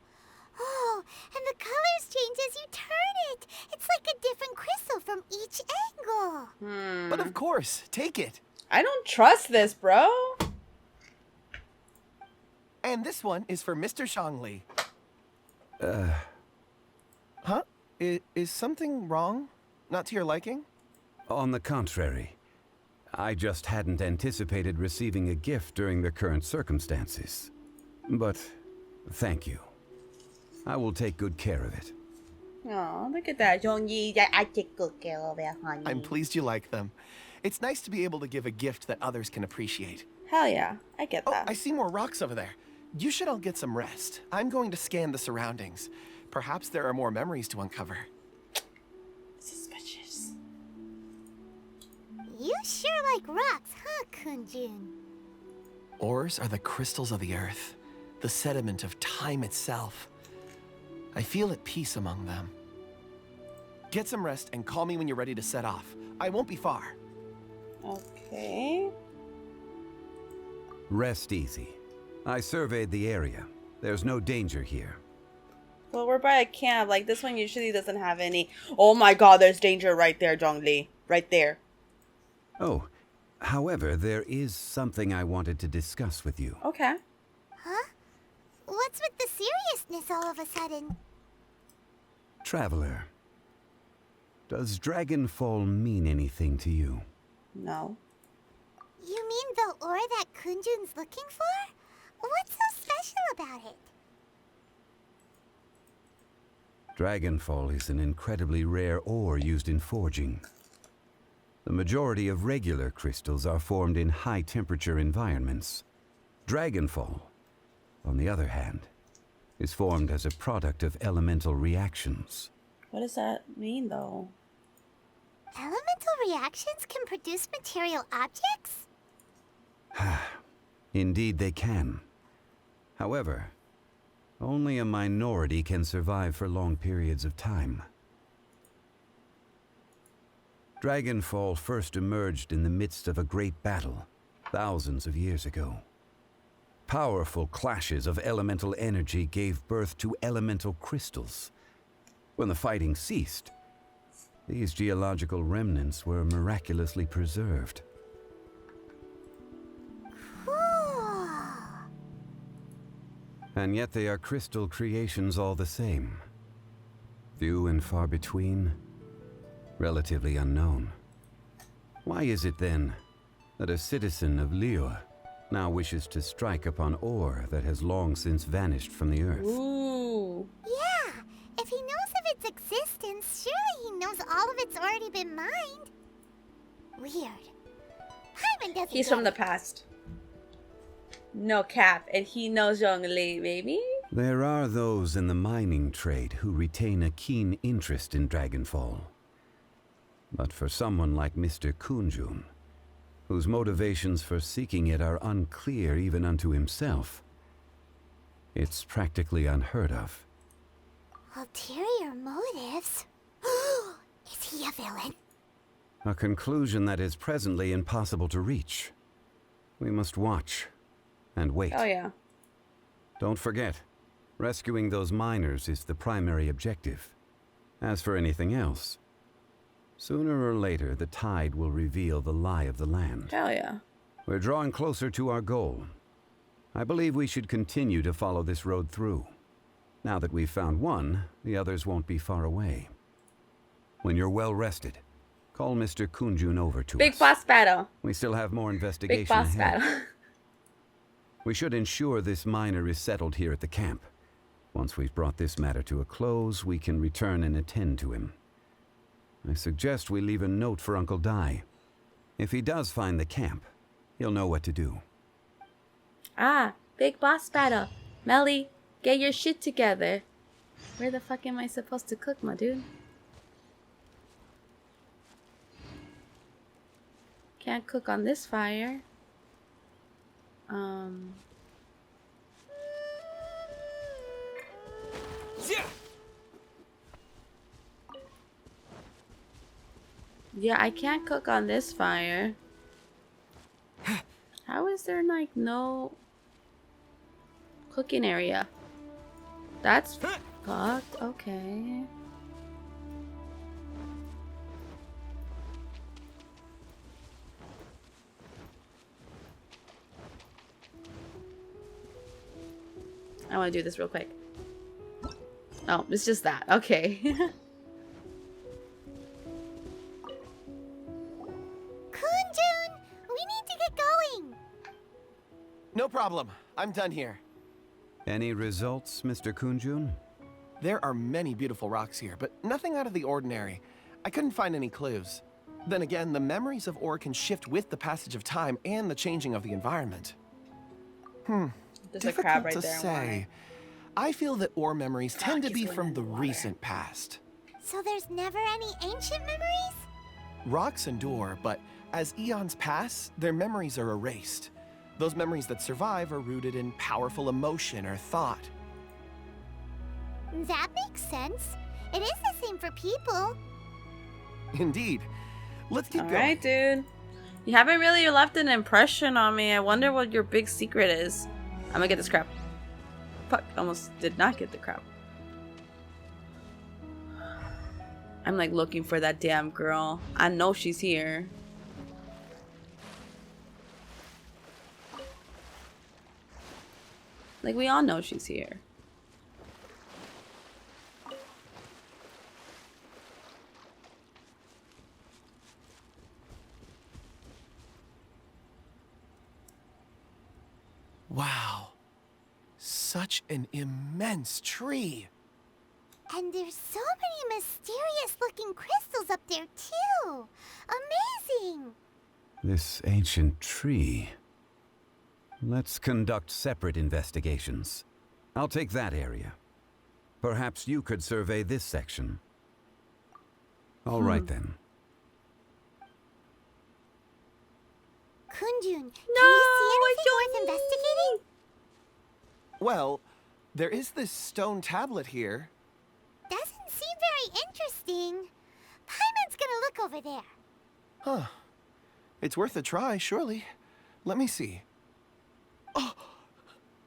Oh, and the colors change as you turn it. It's like a different crystal from each angle. But of course, take it. I don't trust this, bro. And this one is for Mr. Zhongli. Huh? Is something wrong? Not to your liking? On the contrary. I just hadn't anticipated receiving a gift during the current circumstances. But thank you. I will take good care of it. Oh, look at that, Zhongli. I take good care of it, honey. I'm pleased you like them. It's nice to be able to give a gift that others can appreciate. Hell yeah, I get that. Oh, I see more rocks over there. You should all get some rest. I'm going to scan the surroundings. Perhaps there are more memories to uncover. Suspicious. You sure like rocks, huh, Kunjun? Ores are the crystals of the earth, the sediment of time itself. I feel at peace among them. Get some rest and call me when you're ready to set off. I won't be far. Okay. Rest easy. I surveyed the area. There's no danger here. Well, we're by a camp. Like, this one usually doesn't have any. Oh my god, there's danger right there, Zhongli. Right there. Oh, however, there is something I wanted to discuss with you. Okay. Huh? What's with the seriousness all of a sudden? Traveler, does Dragonfall mean anything to you? No. You mean the ore that Kunjun's looking for? What's so special about it? Dragonfall is an incredibly rare ore used in forging. The majority of regular crystals are formed in high-temperature environments. Dragonfall, on the other hand, is formed as a product of elemental reactions. What does that mean, though? Elemental reactions can produce material objects? Indeed they can. However, only a minority can survive for long periods of time. Dragonfall first emerged in the midst of a great battle, thousands of years ago. Powerful clashes of elemental energy gave birth to elemental crystals. When the fighting ceased, these geological remnants were miraculously preserved. Cool. And yet they are crystal creations all the same. Few and far between, relatively unknown. Why is it then that a citizen of Liyue now wishes to strike upon ore that has long since vanished from the earth? Ooh. Yeah, if he knows of its existence, surely he knows all of it's already been mined. Weird. Paimon doesn't He's get from the it. past. No cap, and he knows Zhongli, baby. There are those in the mining trade who retain a keen interest in Dragonfall. But for someone like Mr. Kunjun, whose motivations for seeking it are unclear even unto himself, it's practically unheard of. Ulterior motives? Is he a villain? A conclusion that is presently impossible to reach. We must watch and wait. Oh yeah. Don't forget, rescuing those miners is the primary objective. As for anything else, sooner or later the tide will reveal the lie of the land. Hell yeah. We're drawing closer to our goal. I believe we should continue to follow this road through. Now that we've found one, the others won't be far away. When you're well rested, call Mr. Kunjun over to us. Big boss battle. We still have more investigation Big boss ahead. battle. We should ensure this miner is settled here at the camp. Once we've brought this matter to a close, we can return and attend to him. I suggest we leave a note for Uncle Dai. If he does find the camp, he'll know what to do. Ah, big boss battle. MeliZ, get your shit together. Where the fuck am I supposed to cook, my dude? Can't cook on this fire. Yeah, I can't cook on this fire. How is there like no cooking area? That's fucked. Okay. I want to do this real quick. Oh, it's just that. Okay. Kunjun! We need to get going! No problem. I'm done here. Any results, Mr. Kunjun? There are many beautiful rocks here, but nothing out of the ordinary. I couldn't find any clues. Then again, the memories of ore can shift with the passage of time and the changing of the environment. There's a crab Difficult right to there. say. I feel that ore memories tend to be from the recent past. So there's never any ancient memories? Rocks endure, but as eons pass, their memories are erased. Those memories that survive are rooted in powerful emotion or thought. That makes sense. It is the same for people. Indeed. Let's keep going. Alright, dude. You haven't really left an impression on me. I wonder what your big secret is. I'm gonna get this crap. Fuck, almost did not get the crap. I'm like looking for that damn girl. I know she's here. Like, we all know she's here. Wow. Such an immense tree. And there's so many mysterious looking crystals up there too. Amazing! This ancient tree. Let's conduct separate investigations. I'll take that area. Perhaps you could survey this section. All right then. Kunjun, can you see anything worth investigating? Well, there is this stone tablet here. Doesn't seem very interesting. Paimon's gonna look over there. Huh. It's worth a try, surely. Let me see.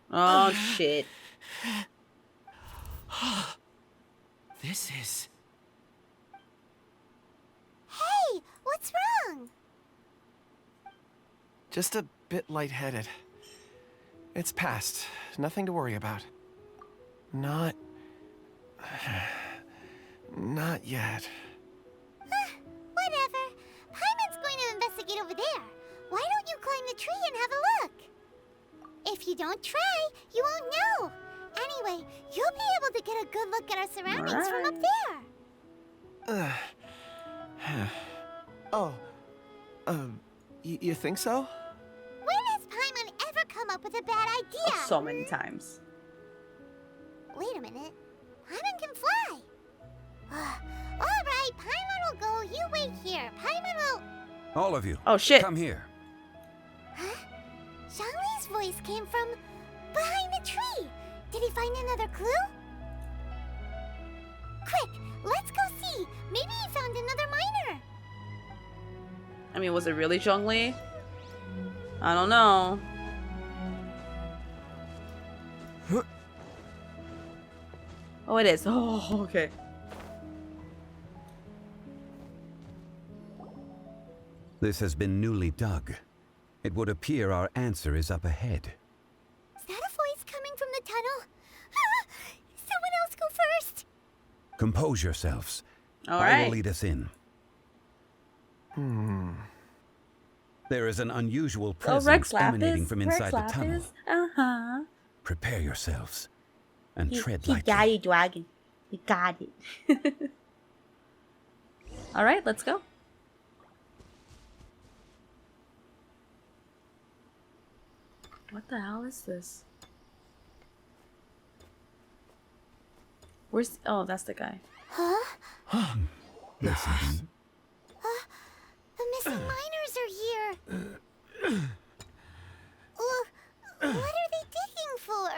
Oh, shit. This is... Hey, what's wrong? just a bit lightheaded. It's past. Nothing to worry about. Not yet. Whatever. Paimon's going to investigate over there. Why don't you climb the tree and have a look? If you don't try, you won't know. Anyway, you'll be able to get a good look at our surroundings from up there. You think so? When has Paimon ever come up with a bad idea? Oh, so many times. Wait a minute. Paimon can fly. Alright, Paimon will go. You wait here. Paimon will... All of you. Oh, shit. Come here. Huh? Zhongli'S voice came from behind the tree. Did he find another clue? Quick, let's go see. Maybe he found another miner. I mean, was it really Zhongli? I don't know. Oh, it is. Oh, okay. This has been newly dug. It would appear our answer is up ahead. Is that a voice coming from the tunnel? Someone else go first. Compose yourselves. All I right. will lead us in. There is an unusual presence emanating from inside the tunnel. Uh-huh. Prepare yourselves and tread He lightly. got it, dragon. He got it. All right, let's go. What the hell is this? Where's... Oh, that's the guy. Huh? Listen. The missing miners are here. What are they digging for?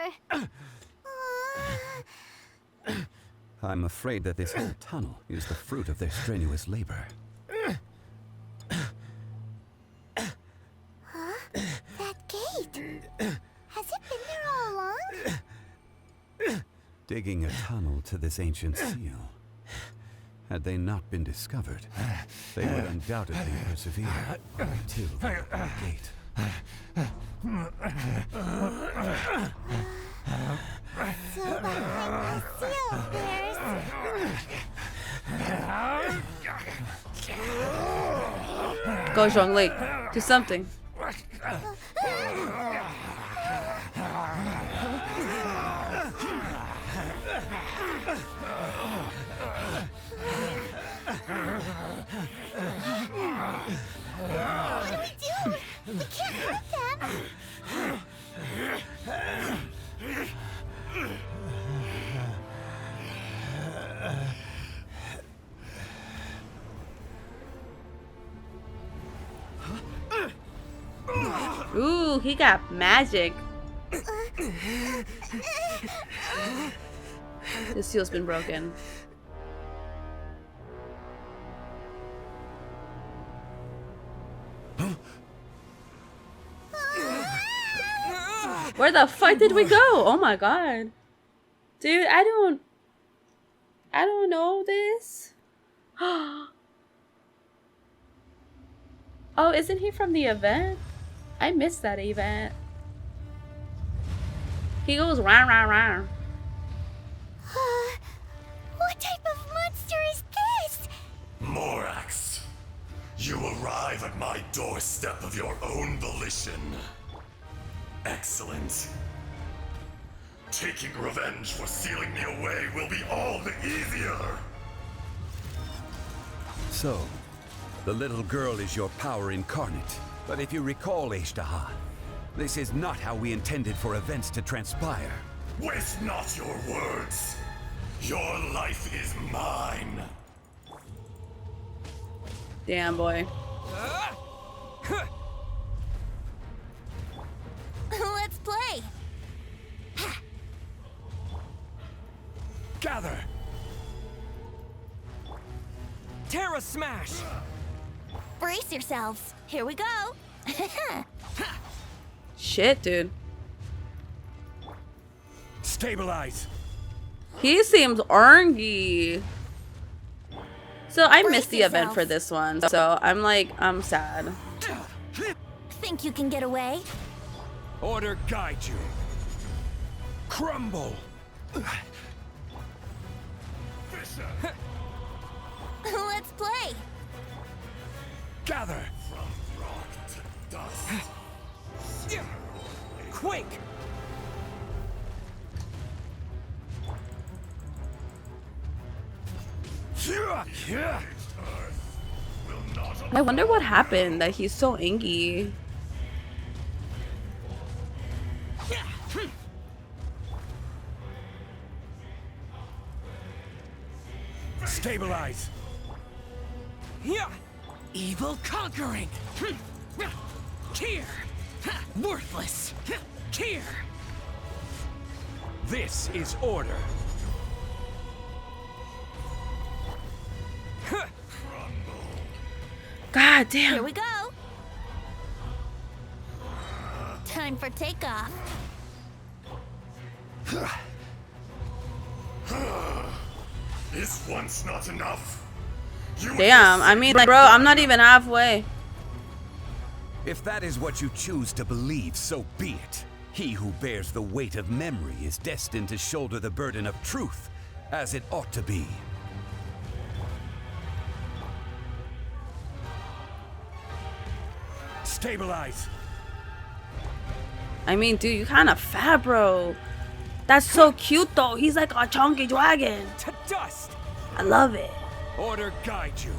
I'm afraid that this whole tunnel is the fruit of their strenuous labor. Huh? That gate. Has it been there all along? Digging a tunnel to this ancient seal. Had they not been discovered, they would undoubtedly persevere until they opened the gate. So behind the seal there's... Go, Zhongli. Do something. What do we do? We can't hurt them. Ooh, he got magic. The seal's been broken. Where the fuck did we go? Oh my god. Dude, I don't know this. Oh, isn't he from the event? I missed that event. He goes rah rah rah. What type of monster is this? Morax, you arrive at my doorstep of your own volition. Excellent. Taking revenge for sealing me away will be all the easier. So, the little girl is your power incarnate. But if you recall, Ishtaha, this is not how we intended for events to transpire. Waste not your words. Your life is mine. Damn, boy. Let's play. Gather. Terra Smash. Brace yourselves. Here we go. Shit, dude. Stabilize. He seems orngy. So I Brace missed the event for yourself. this one. So I'm sad. Think you can get away? Order guide you. Crumble. Let's play. Gather. From rock to dust. Quake. I wonder what happened that he's so ingy. Stabilize. Evil conquering. Here. Worthless. Here. This is order. God damn. Here we go. Time for takeoff. Is once not enough? Damn, I mean, like, bro, I'm not even halfway. If that is what you choose to believe, so be it. He who bears the weight of memory is destined to shoulder the burden of truth, as it ought to be. Stabilize. I mean, dude, you kind of fat, bro. That's so cute, though. He's like a chunky dragon. To dust. I love it. Order guide you.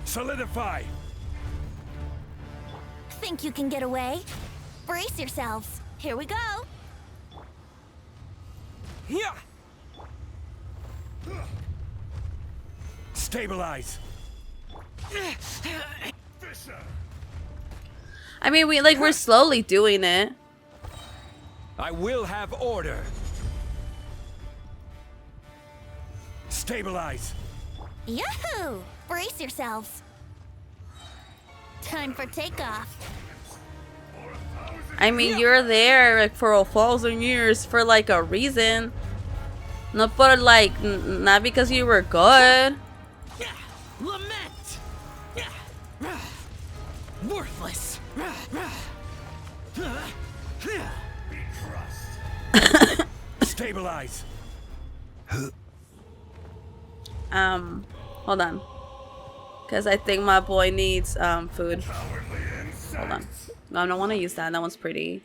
Solidify. Think you can get away? Brace yourselves. Here we go. Yeah. Stabilize. I mean, we're slowly doing it. I will have order. Stabilize. Yahoo! Brace yourselves. Time for takeoff. I mean, you're there like for 1,000 years for like a reason. Not for like, not because you were good. Lament. Worthless. Stabilize. Hold on. Because I think my boy needs food. Hold on. No, I don't want to use that. That one's pretty.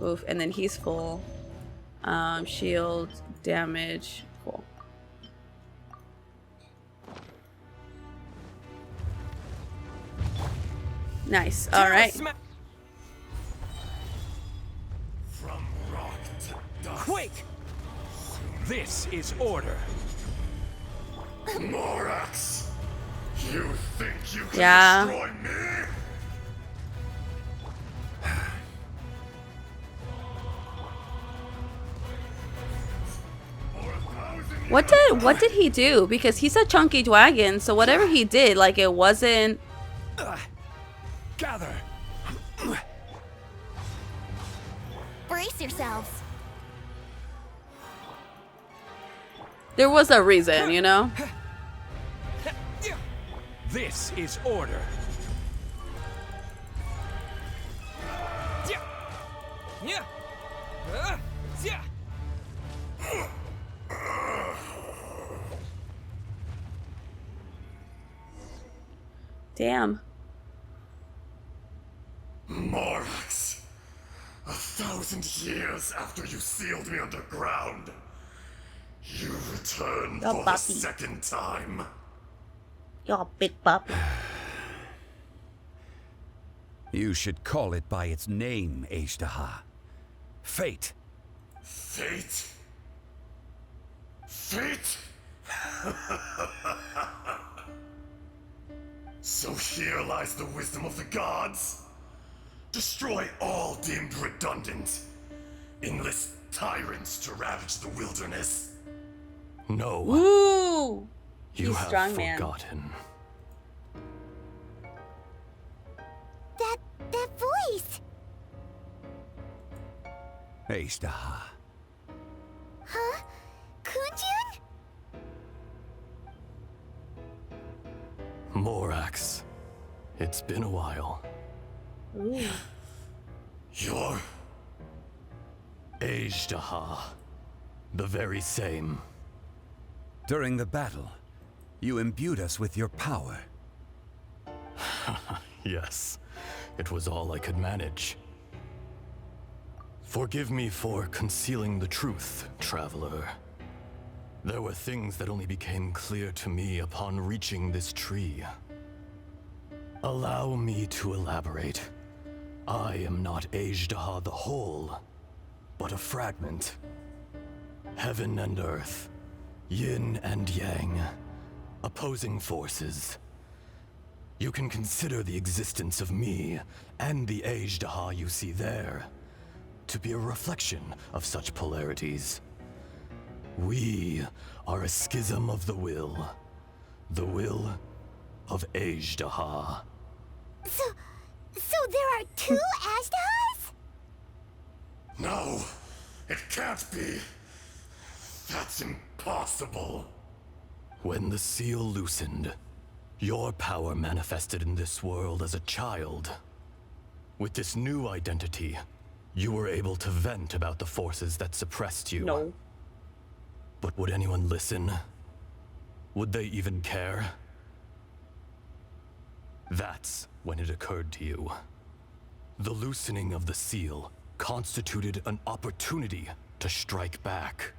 Oof, and then he's full. Shield, damage, cool. Nice. All right. From rock to dust. Quake. This is order. Morax, you think you can destroy me? What did he do? Because he's a chunky dragon, so whatever he did, like it wasn't. Gather. Brace yourselves. There was a reason, you know? This is order. Damn. Morax, 1,000 years after you sealed me underground, you returned Yo, for the puppy. second time. Yo, big puppy. You should call it by its name, Azhdaha. Fate. Fate? Fate? So here lies the wisdom of the gods. Destroy all deemed redundant. Enlist tyrants to ravage the wilderness. No. Ooh. You He's have strong, man. forgotten. That voice! Azhdaha. Huh? Kunjun? Morax. It's been a while. Ooh. You're... Azhdaha. The very same. During the battle, you imbued us with your power. Yes. It was all I could manage. Forgive me for concealing the truth, traveler. There were things that only became clear to me upon reaching this tree. Allow me to elaborate. I am not Azhdaha the whole, but a fragment. Heaven and earth, yin and yang, opposing forces. You can consider the existence of me and the Azhdaha you see there to be a reflection of such polarities. We are a schism of the will. The will of Azhdaha. So there are two Ashdahas? No, it can't be. That's impossible. When the seal loosened, your power manifested in this world as a child. With this new identity, you were able to vent about the forces that suppressed you. No. But would anyone listen? Would they even care? That's when it occurred to you. The loosening of the seal constituted an opportunity to strike back.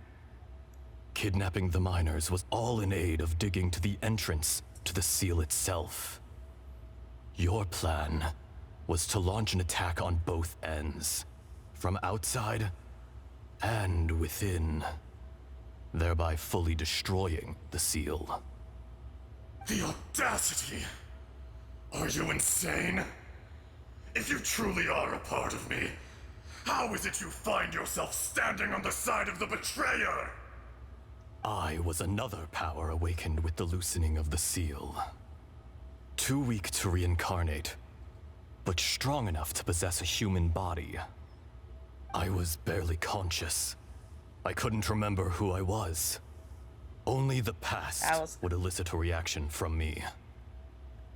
Kidnapping the miners was all in aid of digging to the entrance to the seal itself. Your plan was to launch an attack on both ends, from outside and within, thereby fully destroying the seal. The audacity! Are you insane? If you truly are a part of me, how is it you find yourself standing on the side of the betrayer? I was another power awakened with the loosening of the seal. Too weak to reincarnate, but strong enough to possess a human body. I was barely conscious. I couldn't remember who I was. Only the past would elicit a reaction from me.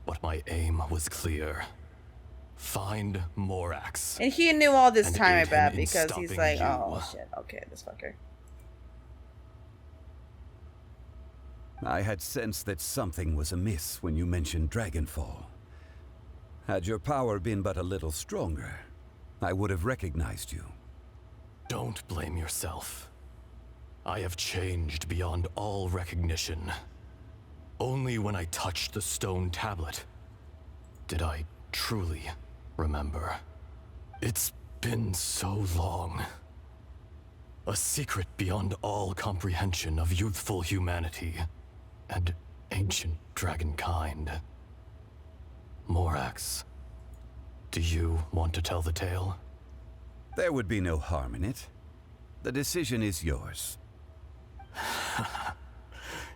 But my aim was clear. Find Morax. And he knew all this and time, I aid him bet, in because he's like, stopping oh you. shit, okay, this fucker. I had sensed that something was amiss when you mentioned Dragonfall. Had your power been but a little stronger, I would have recognized you. Don't blame yourself. I have changed beyond all recognition. Only when I touched the stone tablet did I truly remember. It's been so long. A secret beyond all comprehension of youthful humanity and ancient dragonkind. Morax, do you want to tell the tale? There would be no harm in it. The decision is yours.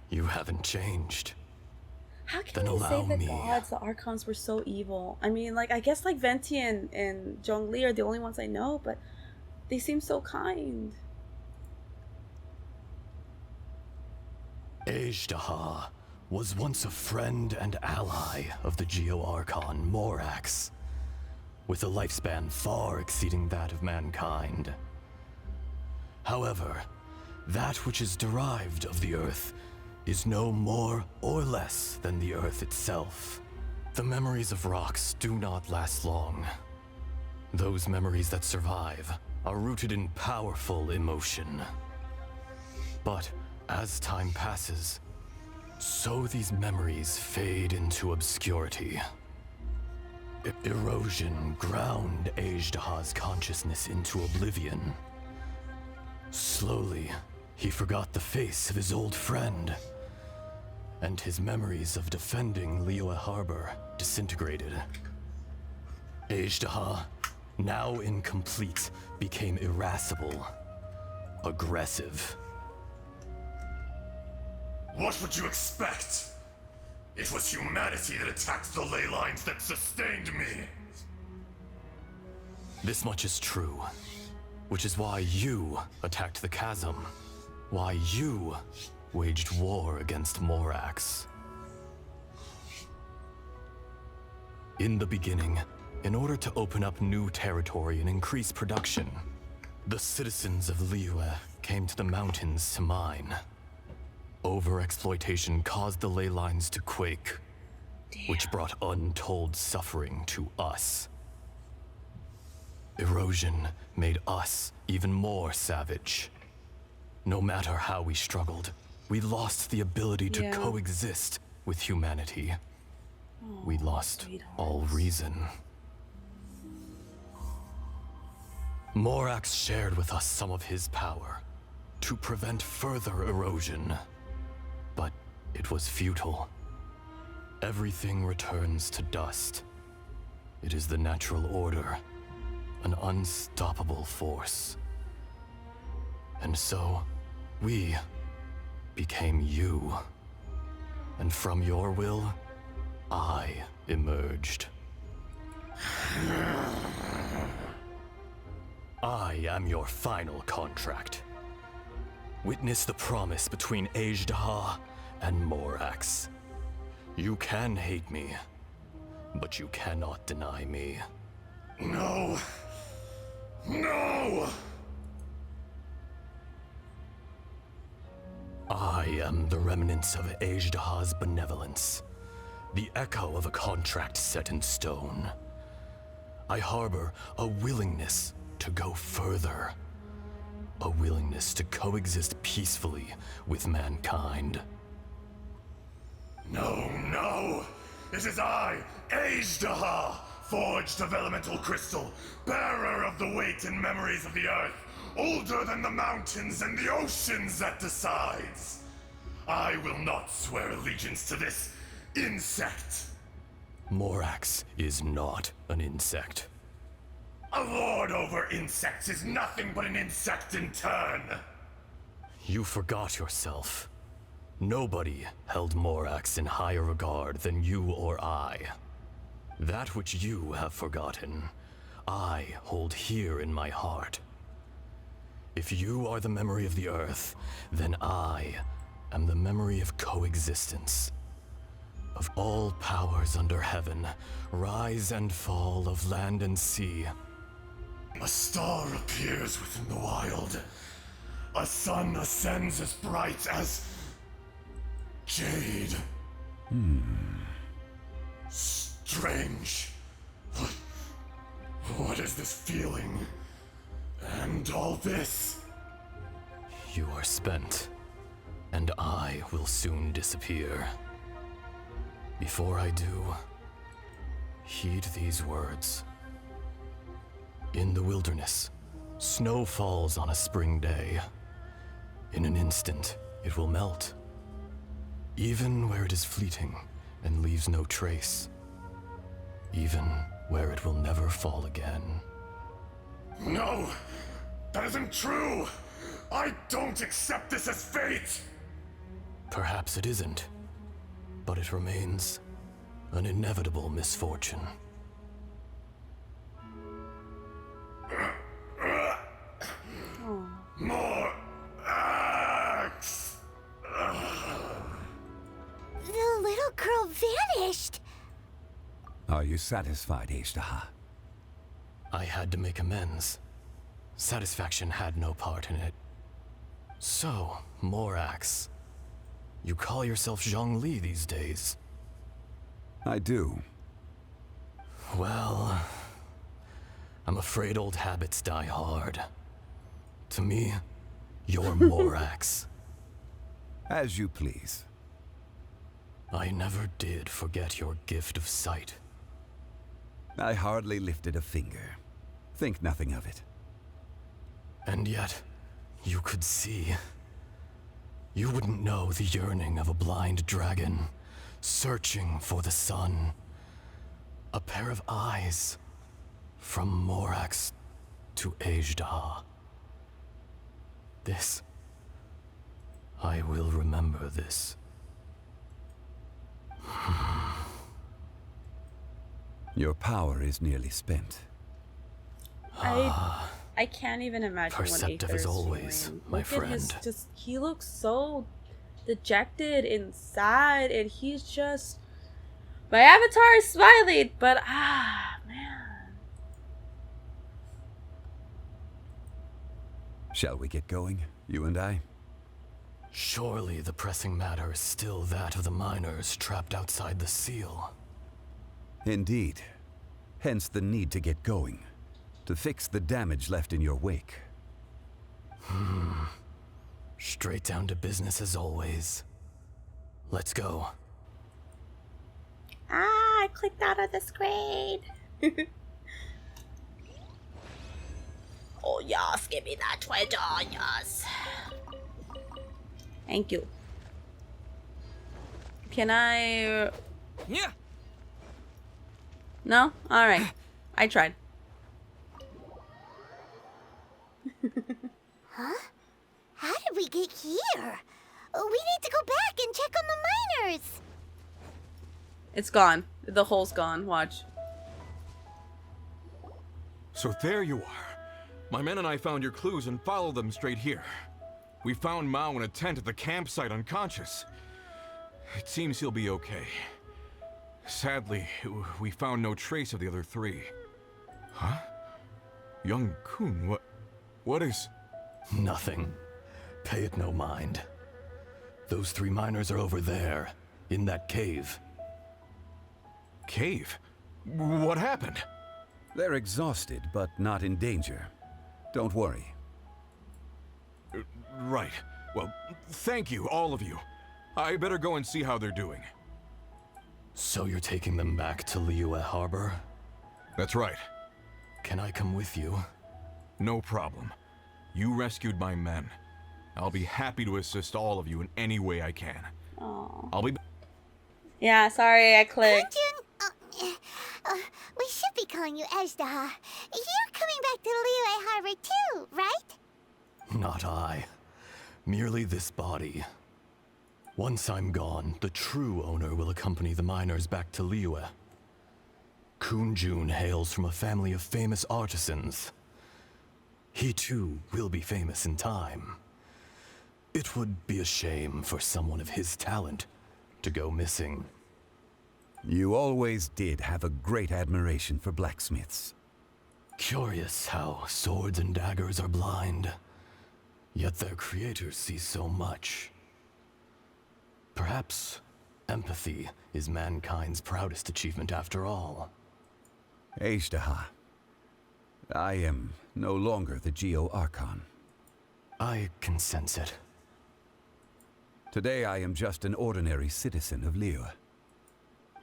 You haven't changed. How can Then you say allow the me. gods, the Archons, were so evil? I mean, like, I guess, like, Venti and Zhongli are the only ones I know, but they seem so kind. Azhdaha was once a friend and ally of the Geo-Archon Morax, with a lifespan far exceeding that of mankind. However, that which is derived of the Earth is no more or less than the Earth itself. The memories of rocks do not last long. Those memories that survive are rooted in powerful emotion. But as time passes, so these memories fade into obscurity. Erosion ground Azhdaha's consciousness into oblivion. Slowly, he forgot the face of his old friend, and his memories of defending Liyue Harbor disintegrated. Azhdaha, now incomplete, became irascible, aggressive. What would you expect? It was humanity that attacked the ley lines that sustained me. This much is true, which is why you attacked the chasm, why you waged war against Morax. In the beginning, in order to open up new territory and increase production, the citizens of Liyue came to the mountains to mine. Overexploitation caused the ley lines to quake, which brought untold suffering to us. Erosion made us even more savage. No matter how we struggled, we lost the ability to coexist with humanity. We lost all reason. Morax shared with us some of his power to prevent further erosion. But it was futile. Everything returns to dust. It is the natural order, an unstoppable force. And so, we became you. And from your will, I emerged. I am your final contract. Witness the promise between Azhdaha and Morax. You can hate me, but you cannot deny me. No. No! I am the remnants of Azhdaha's benevolence, the echo of a contract set in stone. I harbor a willingness to go further, a willingness to coexist peacefully with mankind. No, no! It is I, Azhdaha, forged of elemental crystal, bearer of the weight and memories of the earth, older than the mountains and the oceans that decides. I will not swear allegiance to this insect. Morax is not an insect. A lord over insects is nothing but an insect in turn. You forgot yourself. Nobody held Morax in higher regard than you or I. That which you have forgotten, I hold here in my heart. If you are the memory of the earth, then I am the memory of coexistence. Of all powers under heaven, rise and fall of land and sea. A star appears within the wild. A sun ascends as bright as jade. Strange. What is this feeling? And all this? You are spent, and I will soon disappear. Before I do, heed these words. In the wilderness, snow falls on a spring day. In an instant, it will melt. Even where it is fleeting and leaves no trace. Even where it will never fall again. No! That isn't true! I don't accept this as fate! Perhaps it isn't, but it remains an inevitable misfortune. More axe! The little girl vanished! Are you satisfied, Azhdaha? I had to make amends. Satisfaction had no part in it. So, Morax, you call yourself Zhongli these days? I do. Well, I'm afraid old habits die hard. To me, you're Morax. As you please. I never did forget your gift of sight. I hardly lifted a finger. Think nothing of it. And yet, you could see. You wouldn't know the yearning of a blind dragon, searching for the sun. A pair of eyes, from Morax to Azhdaha. This, I will remember this. Your power is nearly spent. I can't even imagine Perceptive what as Aether's always, feeling. my Look at his friend. just he looks so dejected inside, and he's just my avatar is smiling, but man. Shall we get going, you and I? Surely the pressing matter is still that of the miners trapped outside the seal. Indeed. Hence the need to get going. To fix the damage left in your wake. Straight down to business as always. Let's go. I clicked out of the screen. Oh yes, give me that treasure, yes. Thank you. Can I? Yeah. No? Alright. I tried. Huh? How did we get here? We need to go back and check on the miners. It's gone. The hole's gone. Watch. So there you are. My men and I found your clues and followed them straight here. We found Mao in a tent at the campsite unconscious. It seems he'll be okay. Sadly, we found no trace of the other three. Huh? Young Kun, what is... Nothing. Pay it no mind. Those 3 miners are over there, in that cave. Cave? What happened? They're exhausted, but not in danger. Don't worry. Right. Well, thank you, all of you. I better go and see how they're doing. So you're taking them back to Liyue Harbor? That's right. Can I come with you? No problem. You rescued my men. I'll be happy to assist all of you in any way I can. Aww. I'll be... Yeah, sorry, I clicked. We should be calling you Ezdaha. You're coming back to Liyue Harbor too, right? Not I. Merely this body. Once I'm gone, the true owner will accompany the miners back to Liyue. Kun Jun hails from a family of famous artisans. He too will be famous in time. It would be a shame for someone of his talent to go missing. You always did have a great admiration for blacksmiths. Curious how swords and daggers are blind, yet their creators see so much. Perhaps empathy is mankind's proudest achievement after all. Ezdaha, I am no longer the Geo-Archon. I can sense it. Today I am just an ordinary citizen of Liyue.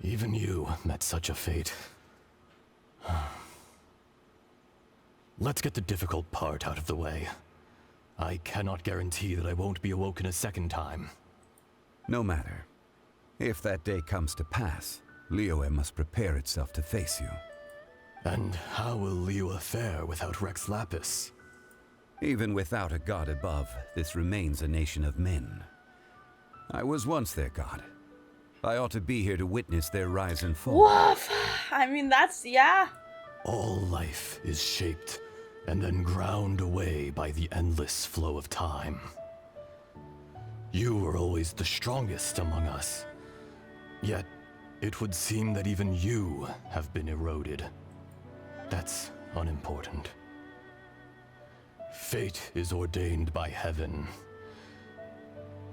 Even you met such a fate. Let's get the difficult part out of the way. I cannot guarantee that I won't be awoken a second time. No matter. If that day comes to pass, Liyue must prepare itself to face you. And how will Liyue fare without Rex Lapis? Even without a god above, this remains a nation of men. I was once their god. I ought to be here to witness their rise and fall. Woof! I mean, that's, yeah. All life is shaped and then ground away by the endless flow of time. You were always the strongest among us. Yet, it would seem that even you have been eroded. That's unimportant. Fate is ordained by heaven.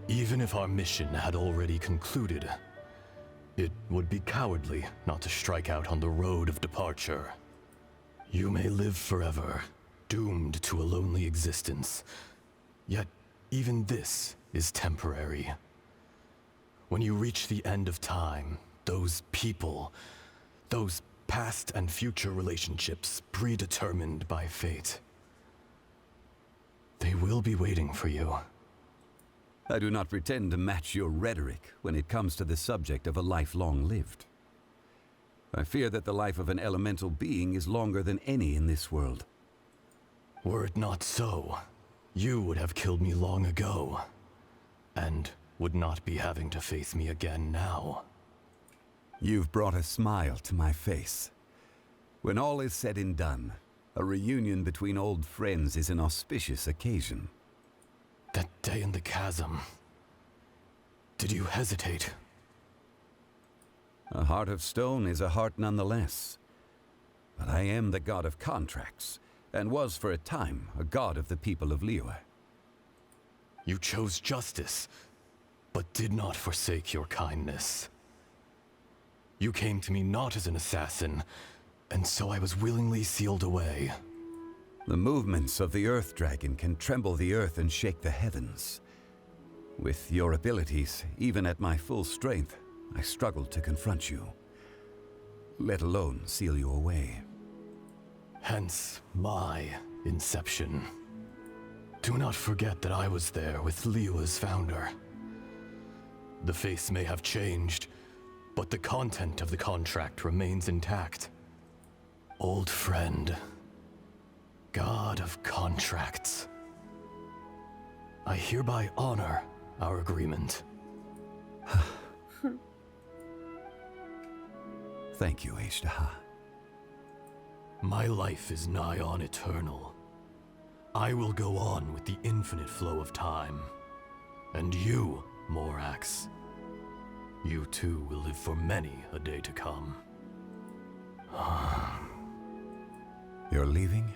Even if our mission had already concluded, it would be cowardly not to strike out on the road of departure. You may live forever, doomed to a lonely existence. Yet, even this is temporary. When you reach the end of time, those people, those past and future relationships predetermined by fate, they will be waiting for you. I do not pretend to match your rhetoric when it comes to the subject of a life long lived. I fear that the life of an elemental being is longer than any in this world. Were it not so, you would have killed me long ago, and would not be having to face me again now. You've brought a smile to my face. When all is said and done, a reunion between old friends is an auspicious occasion. That day in the chasm, did you hesitate? A heart of stone is a heart nonetheless. But I am the god of contracts, and was for a time a god of the people of Liyue. You chose justice, but did not forsake your kindness. You came to me not as an assassin, and so I was willingly sealed away. The movements of the Earth Dragon can tremble the earth and shake the heavens. With your abilities, even at my full strength, I struggled to confront you, let alone seal you away. Hence my inception. Do not forget that I was there with Liyue's founder. The face may have changed, but the content of the contract remains intact. Old friend, god of contracts, I hereby honor our agreement. Thank you, Ashtaha. My life is nigh on eternal. I will go on with the infinite flow of time. And you, Morax, you too will live for many a day to come. You're leaving?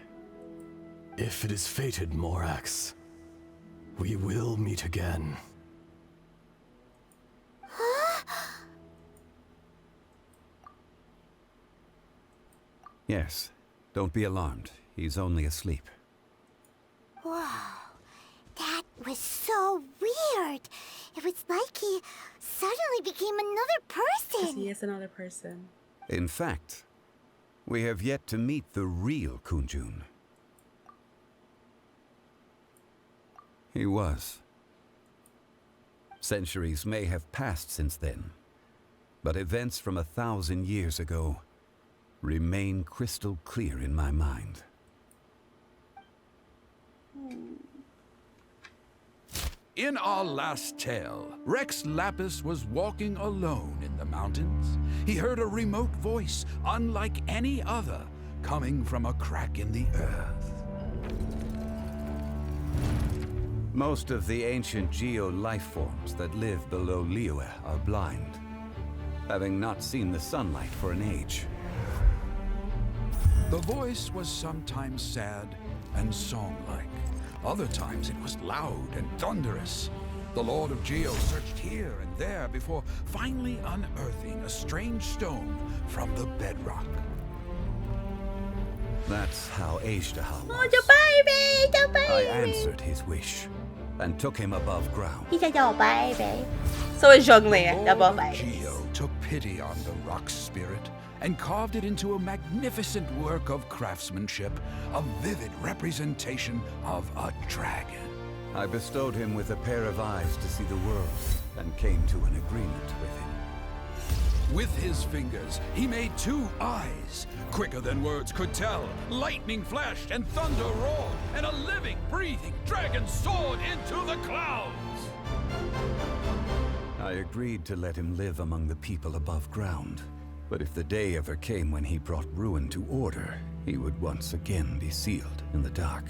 If it is fated, Morax, we will meet again. Yes. Don't be alarmed. He's only asleep. Whoa. That was so weird. It was like he suddenly became another person. He is another person. In fact, we have yet to meet the real Kunjun. He was. Centuries may have passed since then, but events from 1,000 years ago remain crystal clear in my mind. In our last tale, Rex Lapis was walking alone in the mountains. He heard a remote voice, unlike any other, coming from a crack in the earth. Most of the ancient geo life forms that live below Liyue are blind, having not seen the sunlight for an age. The voice was sometimes sad and song-like. Other times it was loud and thunderous. The Lord of Geo searched here and there before finally unearthing a strange stone from the bedrock. That's how Ashtaha was. Oh, the baby! The baby! I answered his wish and took him above ground. He's a little baby. So is Zhongli, the Lord baby. Geo took pity on the rock spirit and carved it into a magnificent work of craftsmanship, a vivid representation of a dragon. I bestowed him with a pair of eyes to see the world and came to an agreement with him. With his fingers, he made 2 eyes. Quicker than words could tell, lightning flashed and thunder roared, and a living, breathing dragon soared into the clouds. I agreed to let him live among the people above ground. But if the day ever came when he brought ruin to order, he would once again be sealed in the dark.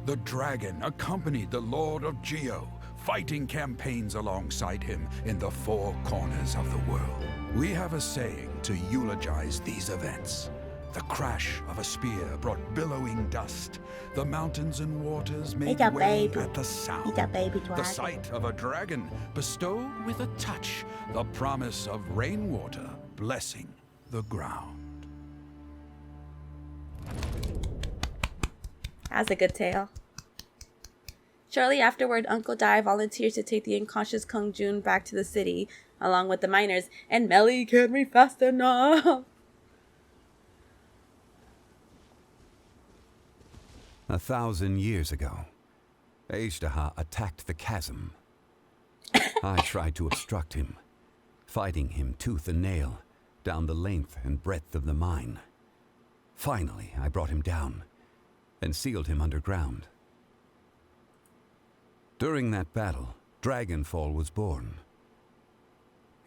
The dragon accompanied the Lord of Geo, fighting campaigns alongside him in the 4 corners of the world. We have a saying to eulogize these events. The crash of a spear brought billowing dust. The mountains and waters made way at the sound. The sight of a dragon bestowed with a touch the promise of rainwater blessing the ground. That's a good tale. Shortly afterward, Uncle Dai volunteers to take the unconscious Kung Jun back to the city, along with the miners, and MeliZ can't read fast enough. 1,000 years ago, Ashtaha attacked the chasm. I tried to obstruct him, fighting him tooth and nail down the length and breadth of the mine. Finally, I brought him down and sealed him underground. During that battle, Dragonfall was born.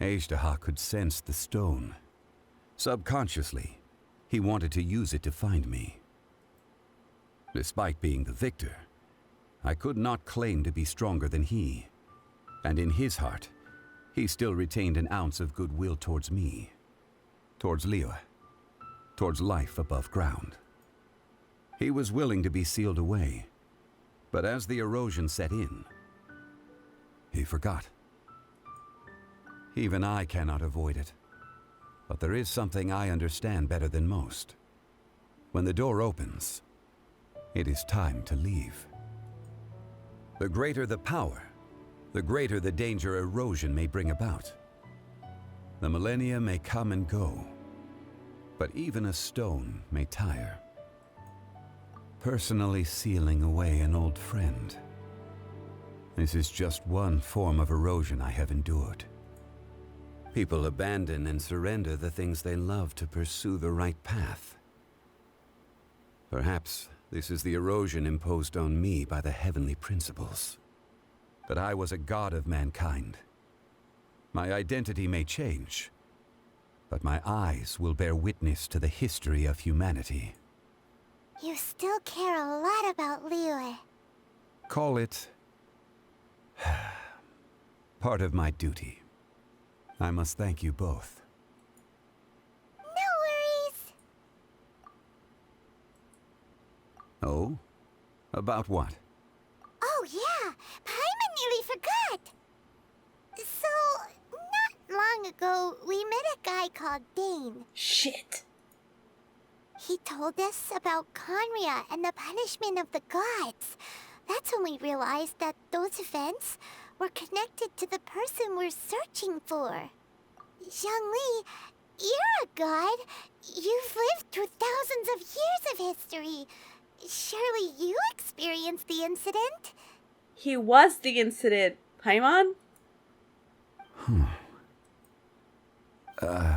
Ashtaha could sense the stone. Subconsciously, he wanted to use it to find me. Despite being the victor, I could not claim to be stronger than he. And in his heart, he still retained an ounce of goodwill towards me, towards Liyue, towards life above ground. He was willing to be sealed away, but as the erosion set in, he forgot. Even I cannot avoid it, but there is something I understand better than most. When the door opens, it is time to leave. The greater the power, the greater the danger erosion may bring about. The millennia may come and go, but even a stone may tire. Personally sealing away an old friend. This is just one form of erosion I have endured. People abandon and surrender the things they love to pursue the right path. Perhaps this is the erosion imposed on me by the heavenly principles. but I was a god of mankind. My identity may change, but my eyes will bear witness to the history of humanity. You still care a lot about Liyue. Call it part of my duty. I must thank you both. No worries. Oh? About what? Oh yeah, Paimon nearly forgot. So, not long ago, we met a guy called Dane. Shit. He told us about Conria and the punishment of the gods. That's when we realized that those events were connected to the person we're searching for. Zhongli, you're a god. You've lived through thousands of years of history. Surely you experienced the incident? He was the incident, Paimon?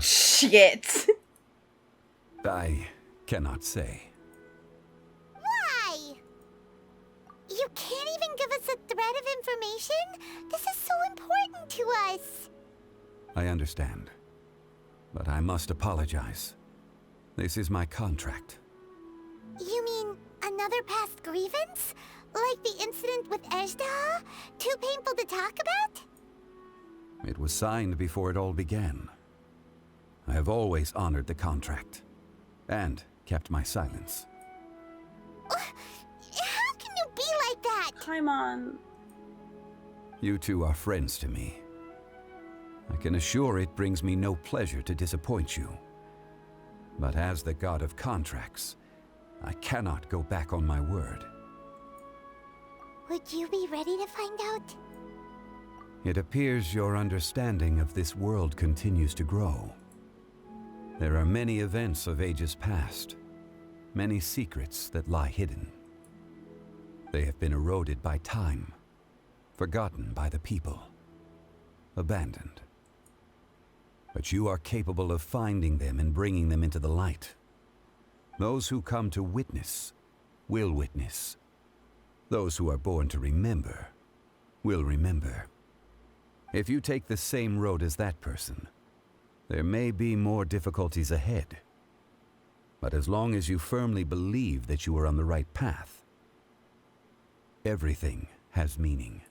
Shit. I cannot say. Why? You can't even give us a thread of information? This is so important to us. I understand. But I must apologize. This is my contract. You mean another past grievance? Like the incident with Ejdaha? Too painful to talk about? It was signed before it all began. I have always honored the contract. And kept my silence. How can you be like that? Paimon. You two are friends to me. I can assure it brings me no pleasure to disappoint you. But as the god of contracts, I cannot go back on my word. Would you be ready to find out? It appears your understanding of this world continues to grow. There are many events of ages past, many secrets that lie hidden. They have been eroded by time, forgotten by the people, abandoned. But you are capable of finding them and bringing them into the light. Those who come to witness will witness. Those who are born to remember will remember. If you take the same road as that person, there may be more difficulties ahead. But as long as you firmly believe that you are on the right path, everything has meaning.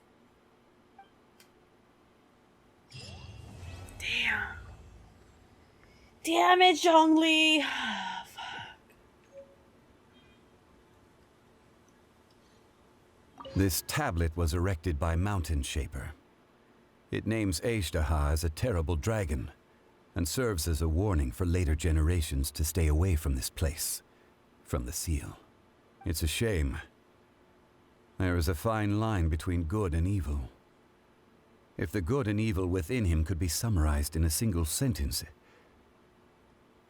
Damn. Damn it, Zhongli. This tablet was erected by Mountain Shaper. It names Ejdaha as a terrible dragon, and serves as a warning for later generations to stay away from this place, from the seal. It's a shame. There is a fine line between good and evil. If the good and evil within him could be summarized in a single sentence...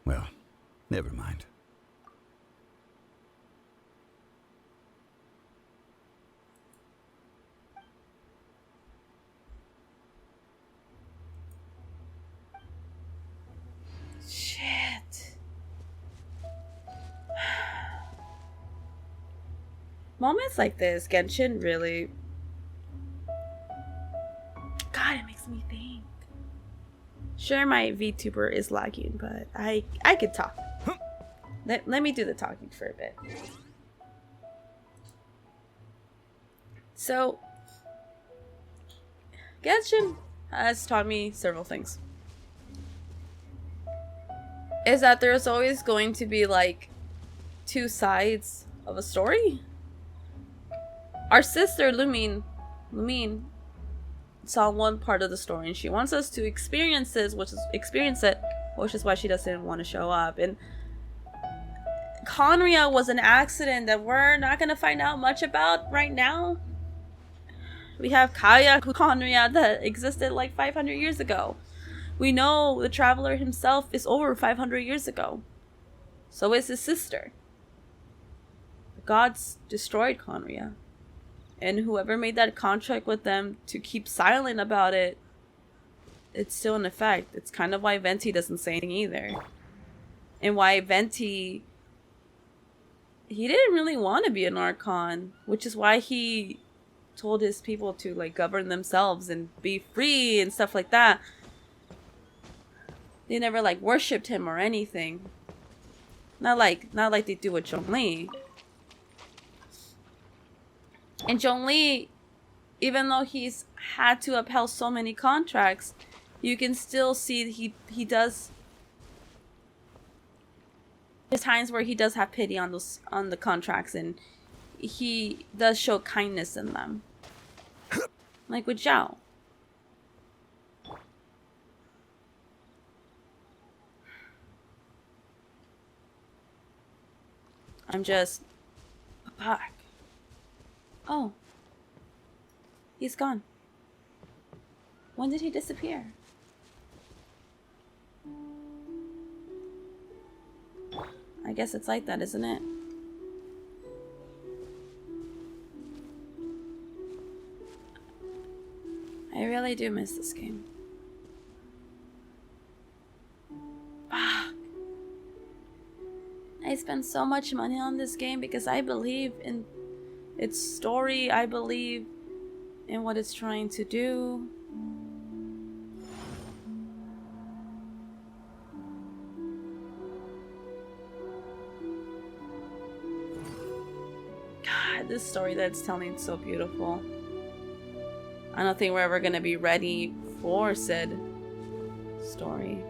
Well, never mind. Shit. Moments like this, Genshin really... God, it makes me think. Sure, my VTuber is lagging, but I could talk. Let me do the talking for a bit. So, Genshin has taught me several things. Is that there's always going to be like two sides of a story. Our sister Lumine saw one part of the story and she wants us to experience it, which is why she doesn't want to show up. And Conria was an accident that we're not gonna find out much about right now. We have Kaya Conria that existed like 500 years ago. We know the Traveler himself is over 500 years ago. So is his sister. The gods destroyed Conria. And whoever made that contract with them to keep silent about it, it's still in effect. It's kind of why Venti doesn't say anything either. And why Venti... He didn't really want to be an Archon, which is why he told his people to like govern themselves and be free and stuff like that. They never like worshipped him or anything. Not like they do with Zhongli. And Zhongli, even though he's had to upheld so many contracts, you can still see he does. There's times where he does have pity on the contracts, and he does show kindness in them. Like with Zhao. I'm just back. Oh. He's gone. When did he disappear? I guess it's like that, isn't it? I really do miss this game. Fuck. I spent so much money on this game because I believe in its story. I believe in what it's trying to do. God, this story that it's telling is so beautiful. I don't think we're ever gonna be ready for said story.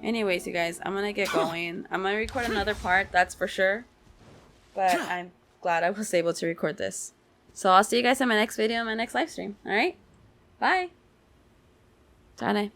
Anyways, you guys, I'm gonna get going. I'm gonna record another part, that's for sure. But I'm glad I was able to record this. So I'll see you guys in my next video, in my next live stream. Alright? Bye. Bye.